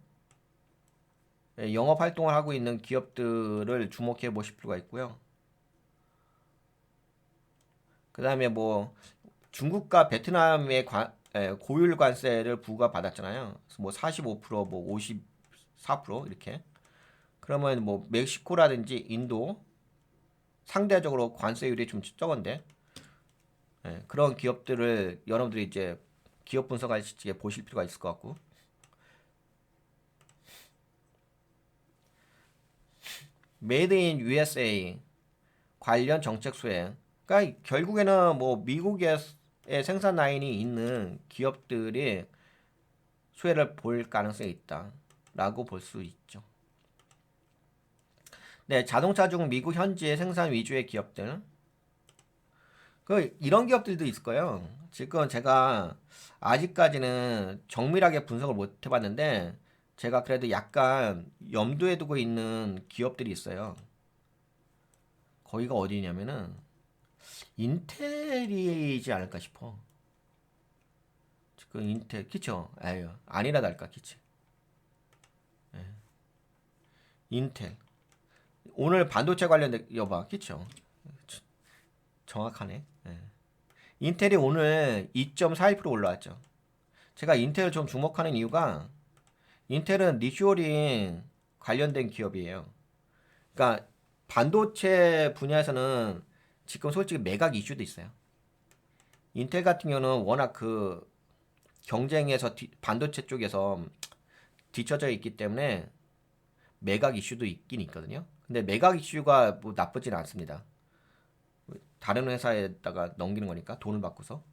영업 활동을 하고 있는 기업들을 주목해 보실 필요가 있고요. 그 다음에 뭐 중국과 베트남의 고율 관세를 부과받았잖아요. 뭐 45%, 뭐 54% 이렇게. 그러면 뭐 멕시코라든지 인도 상대적으로 관세율이 좀 적은데 그런 기업들을 여러분들이 이제 기업 분석할 시기에 보실 필요가 있을 것 같고 메이드 인 USA 관련 정책 수행. 그러니까 결국에는 뭐 미국의 생산 라인이 있는 기업들이 수혜를 볼 가능성이 있다라고 볼 수 있죠. 네, 자동차 중 미국 현지의 생산 위주의 기업들. 이런 기업들도 있을 거예요. 지금 제가 아직까지는 정밀하게 분석을 못 해봤는데, 제가 그래도 약간 염두에 두고 있는 기업들이 있어요. 거기가 어디냐면은, 인텔이지 않을까 싶어. 지금 인텔, 그쵸? 아유, 아니라 달까, 그치? 예. 인텔. 오늘 반도체 관련된, 여봐, 그쵸? 정확하네. 예. 인텔이 오늘 2.41% 올라왔죠. 제가 인텔을 좀 주목하는 이유가 인텔은 리쇼링 관련된 기업이에요. 그러니까 반도체 분야에서는 지금 솔직히 매각 이슈도 있어요. 인텔 같은 경우는 워낙 그 경쟁에서 반도체 쪽에서 뒤처져 있기 때문에 매각 이슈도 있긴 있거든요. 근데 매각 이슈가 뭐 나쁘진 않습니다. 다른 회사에다가 넘기는 거니까 돈을 받고서.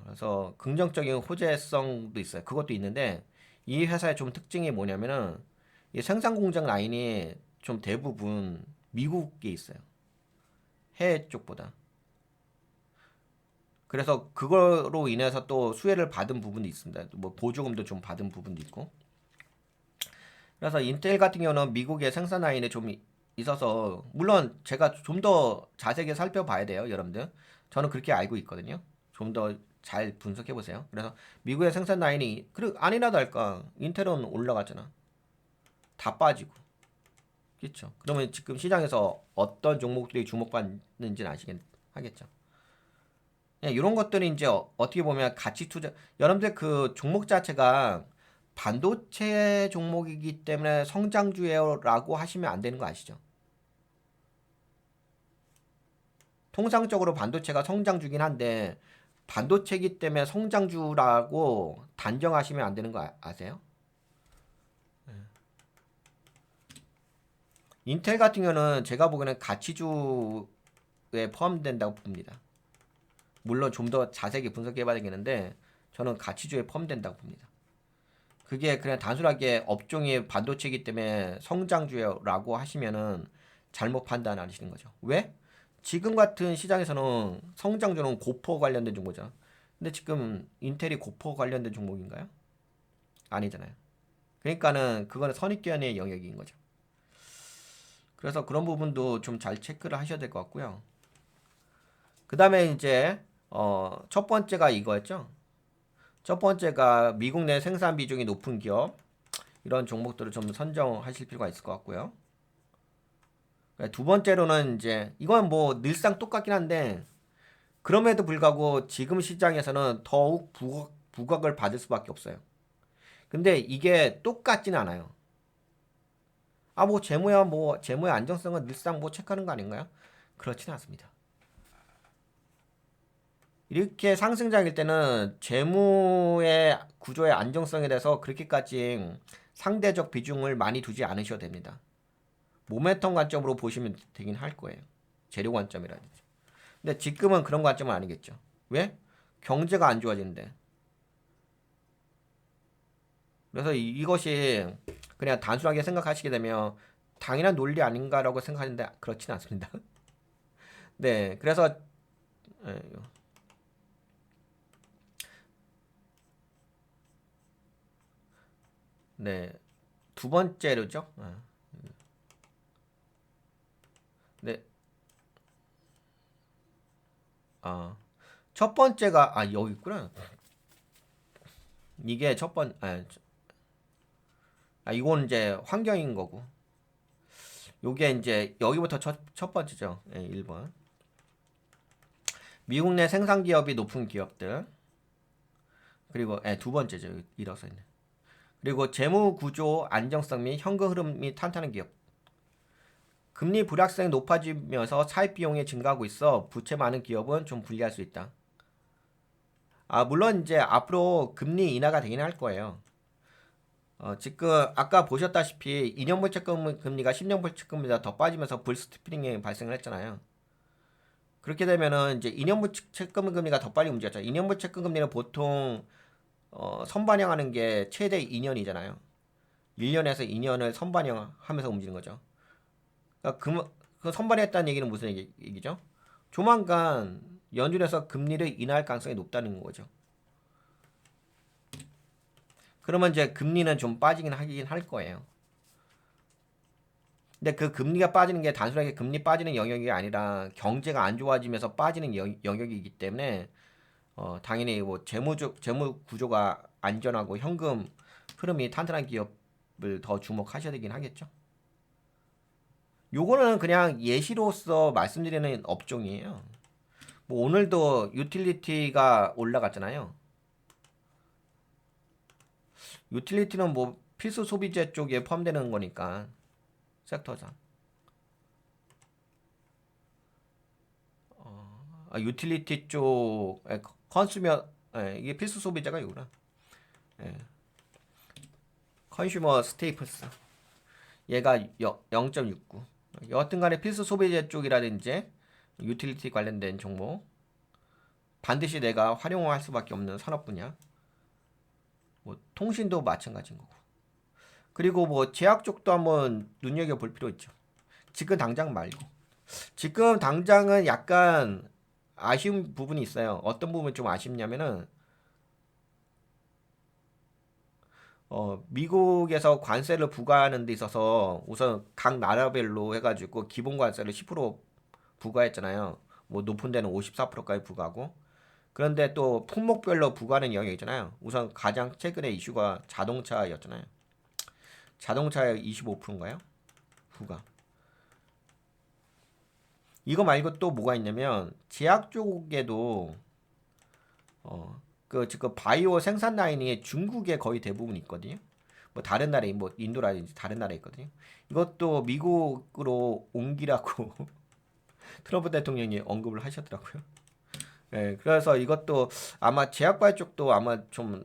그래서 긍정적인 호재성도 있어요. 그것도 있는데 이 회사의 좀 특징이 뭐냐면은 이 생산 공장 라인이 좀 대부분 미국에 있어요. 해외 쪽보다. 그래서 그거로 인해서 또 수혜를 받은 부분도 있습니다. 뭐 보조금도 좀 받은 부분도 있고. 그래서 인텔 같은 경우는 미국의 생산 라인에 좀 있어서 물론 제가 좀 더 자세하게 살펴봐야 돼요, 여러분들. 저는 그렇게 알고 있거든요. 좀 더 잘 분석해 보세요. 그래서 미국의 생산 라인이 그리고 아니나 다를까 인텔은 올라갔잖아. 다 빠지고. 그렇죠. 그러면 지금 시장에서 어떤 종목들이 주목받는지는 하겠죠. 이런 것들이 이제 어떻게 보면 가치 투자 여러분들 그 종목 자체가 반도체 종목이기 때문에 성장주예요라고 하시면 안 되는 거 아시죠? 통상적으로 반도체가 성장주긴 한데 반도체이기 때문에 성장주라고 단정하시면 안 되는 거 아세요? 인텔 같은 경우는 제가 보기에는 가치주에 포함된다고 봅니다. 물론 좀 더 자세하게 분석해 봐야 되겠는데 저는 가치주에 포함된다고 봅니다. 그게 그냥 단순하게 업종이 반도체이기 때문에 성장주라고 하시면은 잘못 판단하시는 거죠. 왜? 지금 같은 시장에서는 성장주는 고퍼 관련된 종목이죠. 근데 지금 인텔이 고퍼 관련된 종목인가요? 아니잖아요. 그러니까는 그거는 선입견의 영역인 거죠. 그래서 그런 부분도 좀 잘 체크를 하셔야 될 것 같고요. 그 다음에 이제 첫 번째가 이거였죠. 첫 번째가 미국 내 생산 비중이 높은 기업 이런 종목들을 좀 선정하실 필요가 있을 것 같고요. 두 번째로는 이제 이건 뭐 늘상 똑같긴 한데 그럼에도 불구하고 지금 시장에서는 더욱 부각을 받을 수밖에 없어요. 근데 이게 똑같진 않아요. 아, 뭐 재무야 뭐 재무의 안정성은 늘상 뭐 체크하는 거 아닌가요? 그렇진 않습니다. 이렇게 상승장일 때는 재무의 구조의 안정성에 대해서 그렇게까지 상대적 비중을 많이 두지 않으셔도 됩니다. 모멘텀 관점으로 보시면 되긴 할 거예요. 재료 관점이라든지. 근데 지금은 그런 관점은 아니겠죠. 왜? 경제가 안 좋아지는데. 그래서 이것이 그냥 단순하게 생각하시게 되면 당연한 논리 아닌가라고 생각하는데 그렇지는 않습니다. 네, 그래서 예, 네, 두 번째로죠. 네, 첫 번째가 여기 있구나. 이게 이건 이제 환경인 거고. 요게 이제 여기부터 첫 번째죠. 예, 1번. 미국 내 생산 기업이 높은 기업들. 그리고 두 번째죠. 일어서 있는. 그리고 재무 구조 안정성 및 현금 흐름이 탄탄한 기업. 금리 불확실성이 높아지면서 사입 비용이 증가하고 있어 부채 많은 기업은 좀 불리할 수 있다. 물론 이제 앞으로 금리 인하가 되긴 할 거예요. 지금 아까 보셨다시피 2년물 채권 금리가 10년물 채권 금리가 더 빠지면서 불스티프링이 발생을 했잖아요. 그렇게 되면은 이제 2년물 채권 금리가 더 빨리 움직였죠. 2년물 채권 금리는 보통 선반영하는 게 최대 2년이잖아요. 1년에서 2년을 선반영하면서 움직이는 거죠. 그러니까 그 선반영했다는 얘기는 무슨 얘기죠? 조만간 연준에서 금리를 인하할 가능성이 높다는 거죠. 그러면 이제 금리는 좀 빠지긴 하긴 할 거예요. 근데 그 금리가 빠지는 게 단순하게 금리 빠지는 영역이 아니라 경제가 안 좋아지면서 빠지는 영역이기 때문에 당연히 뭐 재무 구조가 안전하고 현금 흐름이 탄탄한 기업을 더 주목하셔야 되긴 하겠죠. 요거는 그냥 예시로서 말씀드리는 업종이에요. 뭐 오늘도 유틸리티가 올라갔잖아요. 유틸리티는 뭐 필수 소비재 쪽에 포함되는 거니까 섹터상. 유틸리티 쪽 컨슈머 이게 필수 소비재가 이구나. 컨슈머 스테이플스. 얘가 0.69. 여하튼간에 필수 소비재 쪽이라든지 유틸리티 관련된 종목 반드시 내가 활용할 수밖에 없는 산업 분야. 뭐 통신도 마찬가지인 거고. 그리고 뭐 제약 쪽도 한번 눈여겨 볼 필요 있죠. 지금 당장 말고. 지금 당장은 약간 아쉬운 부분이 있어요. 어떤 부분이 좀 아쉽냐면은 미국에서 관세를 부과하는 데 있어서 우선 각 나라별로 해가지고 기본 관세를 10% 부과했잖아요. 뭐 높은 데는 54%까지 부과하고. 그런데 또 품목별로 부과하는 영역이 있잖아요. 우선 가장 최근에 이슈가 자동차였잖아요. 자동차에 25%인가요? 부과. 이거 말고 또 뭐가 있냐면 제약 쪽에도 그 지금 바이오 생산 라인이 중국에 거의 대부분 있거든요. 뭐 다른 나라에 뭐 인도라든지 다른 나라에 있거든요. 이것도 미국으로 옮기라고 트럼프 대통령이 언급을 하셨더라고요. 예, 그래서 이것도 아마 제약바이오 쪽도 아마 좀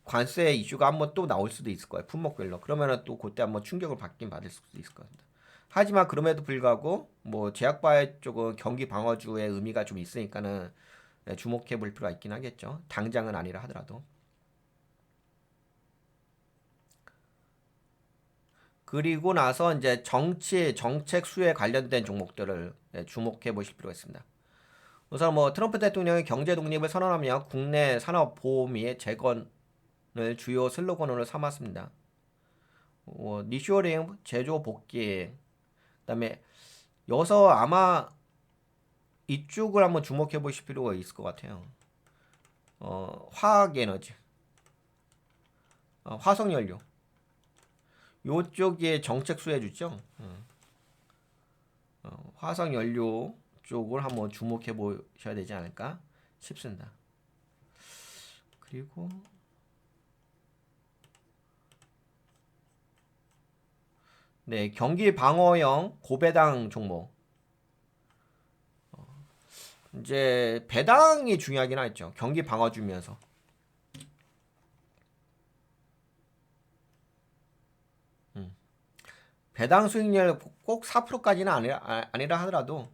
관세 이슈가 한번 또 나올 수도 있을 거예요. 품목별로. 그러면은 또 그때 한번 충격을 받긴 받을 수도 있을 겁니다. 하지만 그럼에도 불구하고 뭐 제약바이오 쪽은 경기 방어주의 의미가 좀 있으니까는 주목해 볼 필요가 있긴 하겠죠. 당장은 아니라 하더라도. 그리고 나서 이제 정책 수에 관련된 종목들을 주목해 보실 필요가 있습니다. 우선 뭐 트럼프 대통령이 경제 독립을 선언하며 국내 산업 보호 및 재건을 주요 슬로건으로 삼았습니다. 니쇼링, 제조 복귀, 그다음에 여기서 아마 이쪽을 한번 주목해 보실 필요가 있을 것 같아요. 화학 에너지, 화석 연료. 요쪽에 정책 수혜주죠. 화석 연료 쪽을 한번 주목해 보셔야 되지 않을까 싶습니다. 그리고 네, 경기 방어형 고배당 종목. 이제 배당이 중요하긴 하죠. 경기 방어 주면서. 배당 수익률 꼭 4%까지는 아니라 하더라도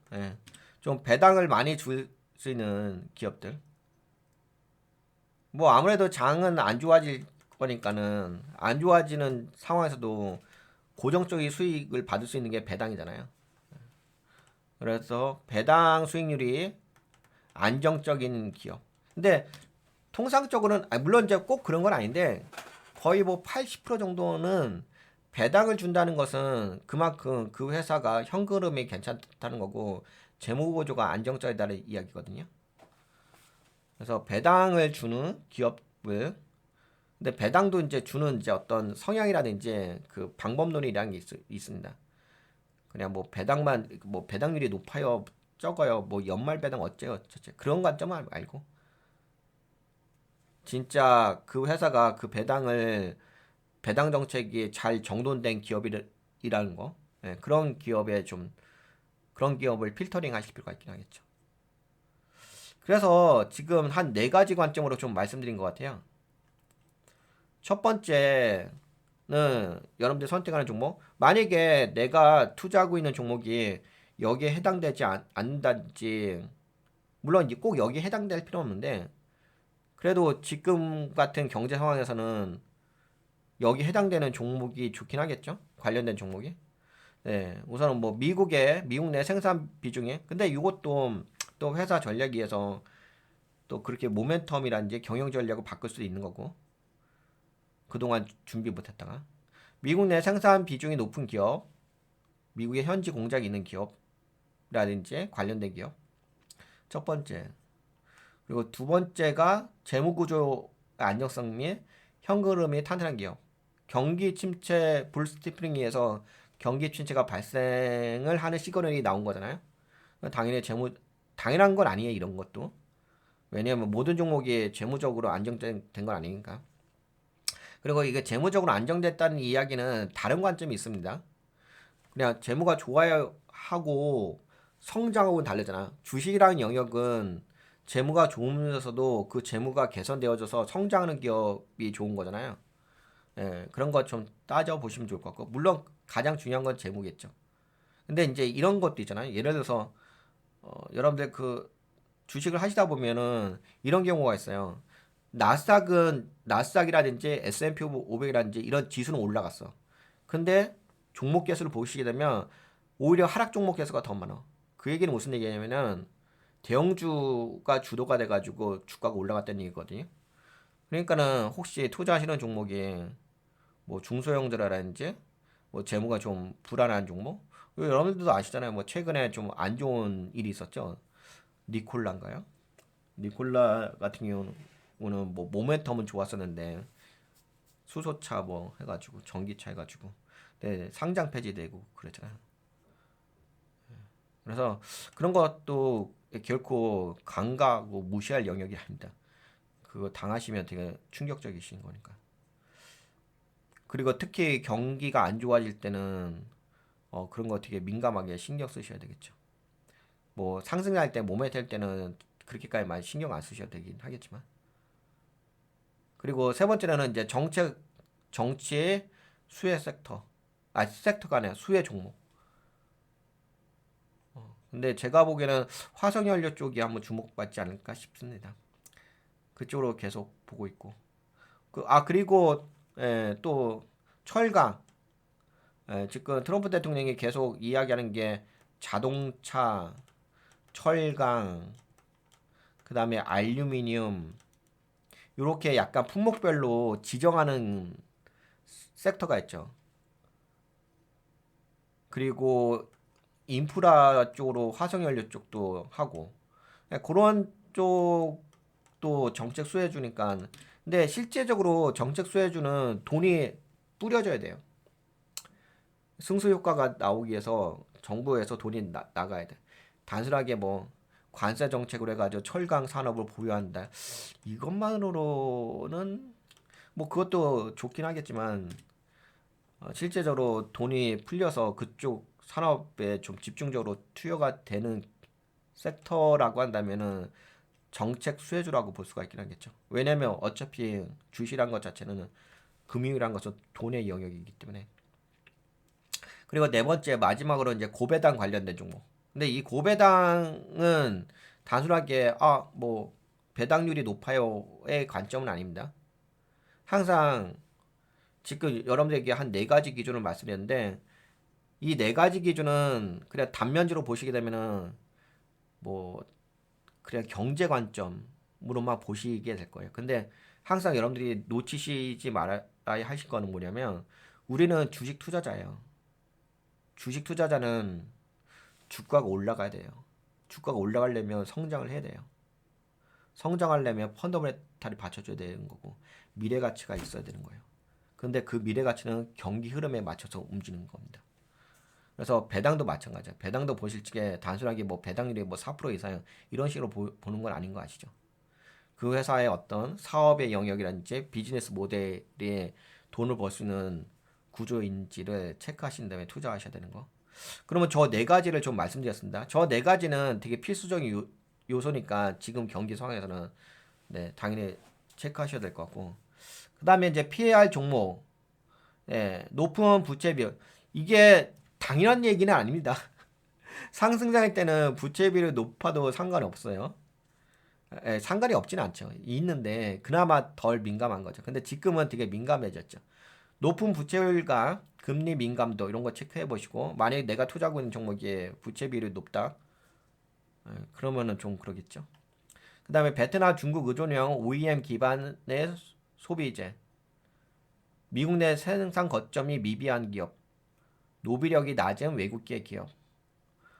좀 배당을 많이 줄 수 있는 기업들. 뭐 아무래도 장은 안 좋아질 거니까는 안 좋아지는 상황에서도 고정적인 수익을 받을 수 있는 게 배당이잖아요. 그래서 배당 수익률이 안정적인 기업. 근데 통상적으로는 물론 이제 꼭 그런 건 아닌데 거의 뭐 80% 정도는 배당을 준다는 것은 그만큼 그 회사가 현금흐름이 괜찮다는 거고 재무 구조가 안정적이다는 이야기거든요. 그래서 배당을 주는 기업을 근데 배당도 이제 주는 이제 어떤 성향이라든지 그 방법론이라는 게 있습니다. 그냥 뭐 배당만 뭐 배당률이 높아요, 적어요, 뭐 연말 배당 어째요, 어째 그런 관점 말고 진짜 그 회사가 그 배당 정책이 잘 정돈된 기업이라는 거 그런 기업에 좀 그런 기업을 필터링 하실 필요가 있긴 하겠죠. 그래서 지금 한 네 가지 관점으로 좀 말씀드린 것 같아요. 첫 번째는 여러분들 선택하는 종목. 만약에 내가 투자하고 있는 종목이 여기에 해당되지 않는다든지, 물론 이제 꼭 여기에 해당될 필요 없는데, 그래도 지금 같은 경제 상황에서는 여기 해당되는 종목이 좋긴 하겠죠? 관련된 종목이. 네, 우선은 뭐 미국 내 생산 비중이. 근데 이것도 또 회사 전략위에서 또 그렇게 모멘텀이라든지 경영 전략을 바꿀 수도 있는 거고. 그동안 준비 못했다가. 미국 내 생산 비중이 높은 기업, 미국에 현지 공장이 있는 기업이라든지 관련된 기업. 첫 번째. 그리고 두 번째가 재무구조 안정성 및 현금흐름이 탄탄한 기업. 경기 침체 불스티프링에서 경기 침체가 발생을 하는 시그널이 나온 거잖아요. 당연히 당연한 건 아니에요, 이런 것도. 왜냐하면 모든 종목이 재무적으로 안정된 건 아니니까. 그리고 이게 재무적으로 안정됐다는 이야기는 다른 관점이 있습니다. 그냥 재무가 좋아야 하고 성장하고는 다르잖아. 주식이라는 영역은 재무가 좋으면서도 그 재무가 개선되어져서 성장하는 기업이 좋은 거잖아요. 예, 그런 거 좀 따져보시면 좋을 것 같고. 물론 가장 중요한 건 재무겠죠. 근데 이제 이런 것도 있잖아요. 예를 들어서 여러분들 그 주식을 하시다 보면은 이런 경우가 있어요. 나스닥이라든지 S&P 500이라든지 이런 지수는 올라갔어. 근데 종목 개수를 보시게 되면 오히려 하락 종목 개수가 더 많아. 그 얘기는 무슨 얘기냐면은 대형주가 주도가 돼가지고 주가가 올라갔다는 얘기거든요. 그러니까는 혹시 투자하시는 종목이 뭐 중소형주라든지 뭐 재무가 좀 불안한 종목? 여러분들도 아시잖아요. 뭐 최근에 좀 안 좋은 일이 있었죠. 니콜라인가요? 니콜라 같은 경우는 뭐 모멘텀은 좋았었는데 수소차 뭐 해가지고 전기차 해가지고 네, 상장 폐지되고 그랬잖아요. 그래서 그런 것도 결코 간과하고 무시할 영역이 아닙니다. 그거 당하시면 되게 충격적이신 거니까. 그리고 특히 경기가 안 좋아질 때는 그런 거 되게 민감하게 신경 쓰셔야 되겠죠. 뭐 상승할 때 몸에 될 때는 그렇게까지 많이 신경 안 쓰셔도 되긴 하겠지만. 그리고 세 번째는 이제 정치의 수혜 섹터. 섹터가 아니라 수혜 종목. 근데 제가 보기에는 화석연료 쪽이 한번 주목받지 않을까 싶습니다. 그쪽으로 계속 보고 있고. 그리고 또 철강. 지금 트럼프 대통령이 계속 이야기하는 게 자동차, 철강, 그다음에 알루미늄 요렇게 약간 품목별로 지정하는 섹터가 있죠. 그리고 인프라 쪽으로 화석연료 쪽도 하고 그런 쪽도 정책 수혜해 주니까 근데 실제적으로 정책 수혜해 주는 돈이 뿌려져야 돼요. 승수 효과가 나오기 위해서 정부에서 돈이 나가야 돼. 단순하게 뭐 관세 정책으로 해가지고 철강 산업을 보유한다. 이것만으로는 뭐 그것도 좋긴 하겠지만 실제적으로 돈이 풀려서 그쪽 산업에 좀 집중적으로 투여가 되는 섹터라고 한다면은 정책 수혜주라고 볼 수가 있긴 하겠죠. 왜냐면 어차피 주식이란 것 자체는 금융이란 것은 돈의 영역이기 때문에. 그리고 네 번째 마지막으로 이제 고배당 관련된 종목. 근데 이 고배당은 단순하게 뭐 배당률이 높아요의 관점은 아닙니다. 항상 지금 여러분들에게 한 네 가지 기준을 말씀드렸는데 이 네 가지 기준은 그냥 단면지로 보시게 되면은 뭐 그냥 경제 관점으로만 보시게 될 거예요. 근데 항상 여러분들이 놓치시지 말아야 하실 거는 뭐냐면 우리는 주식 투자자예요. 주식 투자자는 주가가 올라가야 돼요. 주가가 올라가려면 성장을 해야 돼요. 성장하려면 펀더멘탈이 받쳐줘야 되는 거고 미래 가치가 있어야 되는 거예요. 근데 그 미래 가치는 경기 흐름에 맞춰서 움직이는 겁니다. 그래서 배당도 마찬가지야. 배당도 보실 적에 단순하게 뭐 배당률이 뭐 4% 이상 이런 식으로 보는 건 아닌 거 아시죠? 그 회사의 어떤 사업의 영역이라든지 비즈니스 모델에 돈을 벌 수 있는 구조인지를 체크하신 다음에 투자하셔야 되는 거. 그러면 저 네 가지를 좀 말씀드렸습니다. 저 네 가지는 되게 필수적인 요소니까 지금 경기 상황에서는 네, 당연히 체크하셔야 될 것 같고 그 다음에 이제 피해야 할 종목, 예, 높은 부채 비율. 이게 당연한 얘기는 아닙니다. 상승장일 때는 부채 비율이 높아도 상관이 없어요. 예, 상관이 없지는 않죠. 있는데 그나마 덜 민감한 거죠. 근데 지금은 되게 민감해졌죠. 높은 부채율과 금리 민감도 이런 거 체크해 보시고, 만약에 내가 투자하고 있는 종목이 부채 비율이 높다, 예, 그러면은 좀 그러겠죠. 그 다음에 베트남 중국 의존형 OEM 기반의 소비재, 미국 내 생산 거점이 미비한 기업, 노비력이 낮은 외국계 기업,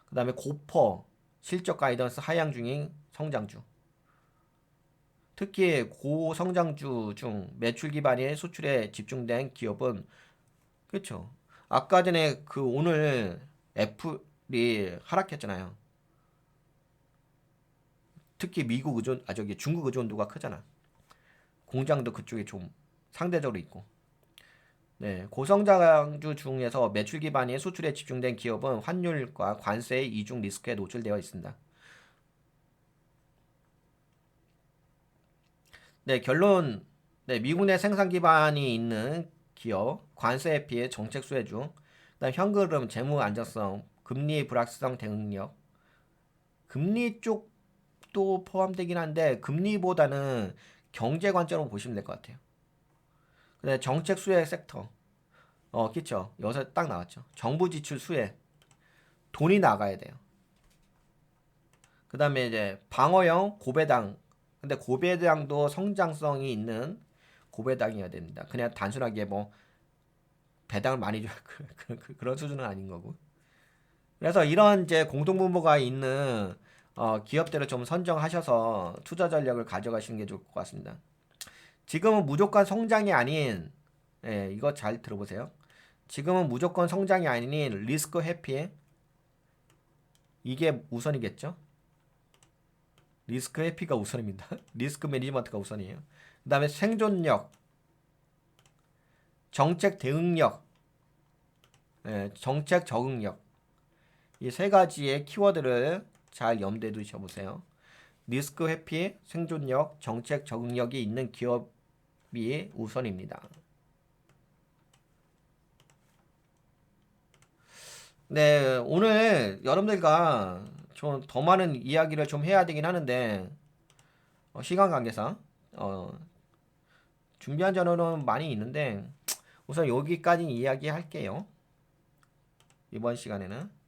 그 다음에 고퍼 실적 가이던스 하향 중인 성장주. 특히 고성장주 중 매출 기반의 수출에 집중된 기업은, 그렇죠. 아까 전에 그 오늘 애플이 하락했잖아요. 특히 미국 의존, 저기 중국 의존도가 크잖아. 공장도 그쪽에 좀 상대적으로 있고. 네, 고성장주 중에서 매출 기반의 수출에 집중된 기업은 환율과 관세의 이중 리스크에 노출되어 있습니다. 네, 결론. 네, 미국 내 생산 기반이 있는 기업, 관세에 피해 정책 수혜 중, 그다음 현금 재무 안정성, 금리 불확실성 대응력, 금리 쪽도 포함되긴 한데 금리보다는 경제 관점으로 보시면 될 것 같아요. 그다음 정책 수혜 섹터, 그쵸. 여기서 딱 나왔죠. 정부 지출 수혜, 돈이 나가야 돼요. 그다음에 이제 방어형 고배당, 근데 고배당도 성장성이 있는 고배당이어야 됩니다. 그냥 단순하게 뭐 배당을 많이 줘 그런 수준은 아닌 거고. 그래서 이런 이제 공동분모가 있는 기업들을 좀 선정하셔서 투자 전략을 가져가시는 게 좋을 것 같습니다. 지금은 무조건 성장이 아닌, 예, 이거 잘 들어보세요. 지금은 무조건 성장이 아닌 리스크 회피, 이게 우선이겠죠. 리스크 회피가 우선입니다. 리스크 매니지먼트가 우선이에요. 그 다음에 생존력, 정책 대응력, 예, 정책 적응력, 이 세 가지의 키워드를 잘 염두에 두셔보세요. 리스크 회피, 생존력, 정책 적응력이 있는 기업이 우선입니다. 네, 오늘 여러분들과 좀 더 많은 이야기를 좀 해야 되긴 하는데, 시간 관계상 준비한 자료는 많이 있는데 우선 여기까지 이야기할게요. 이번 시간에는.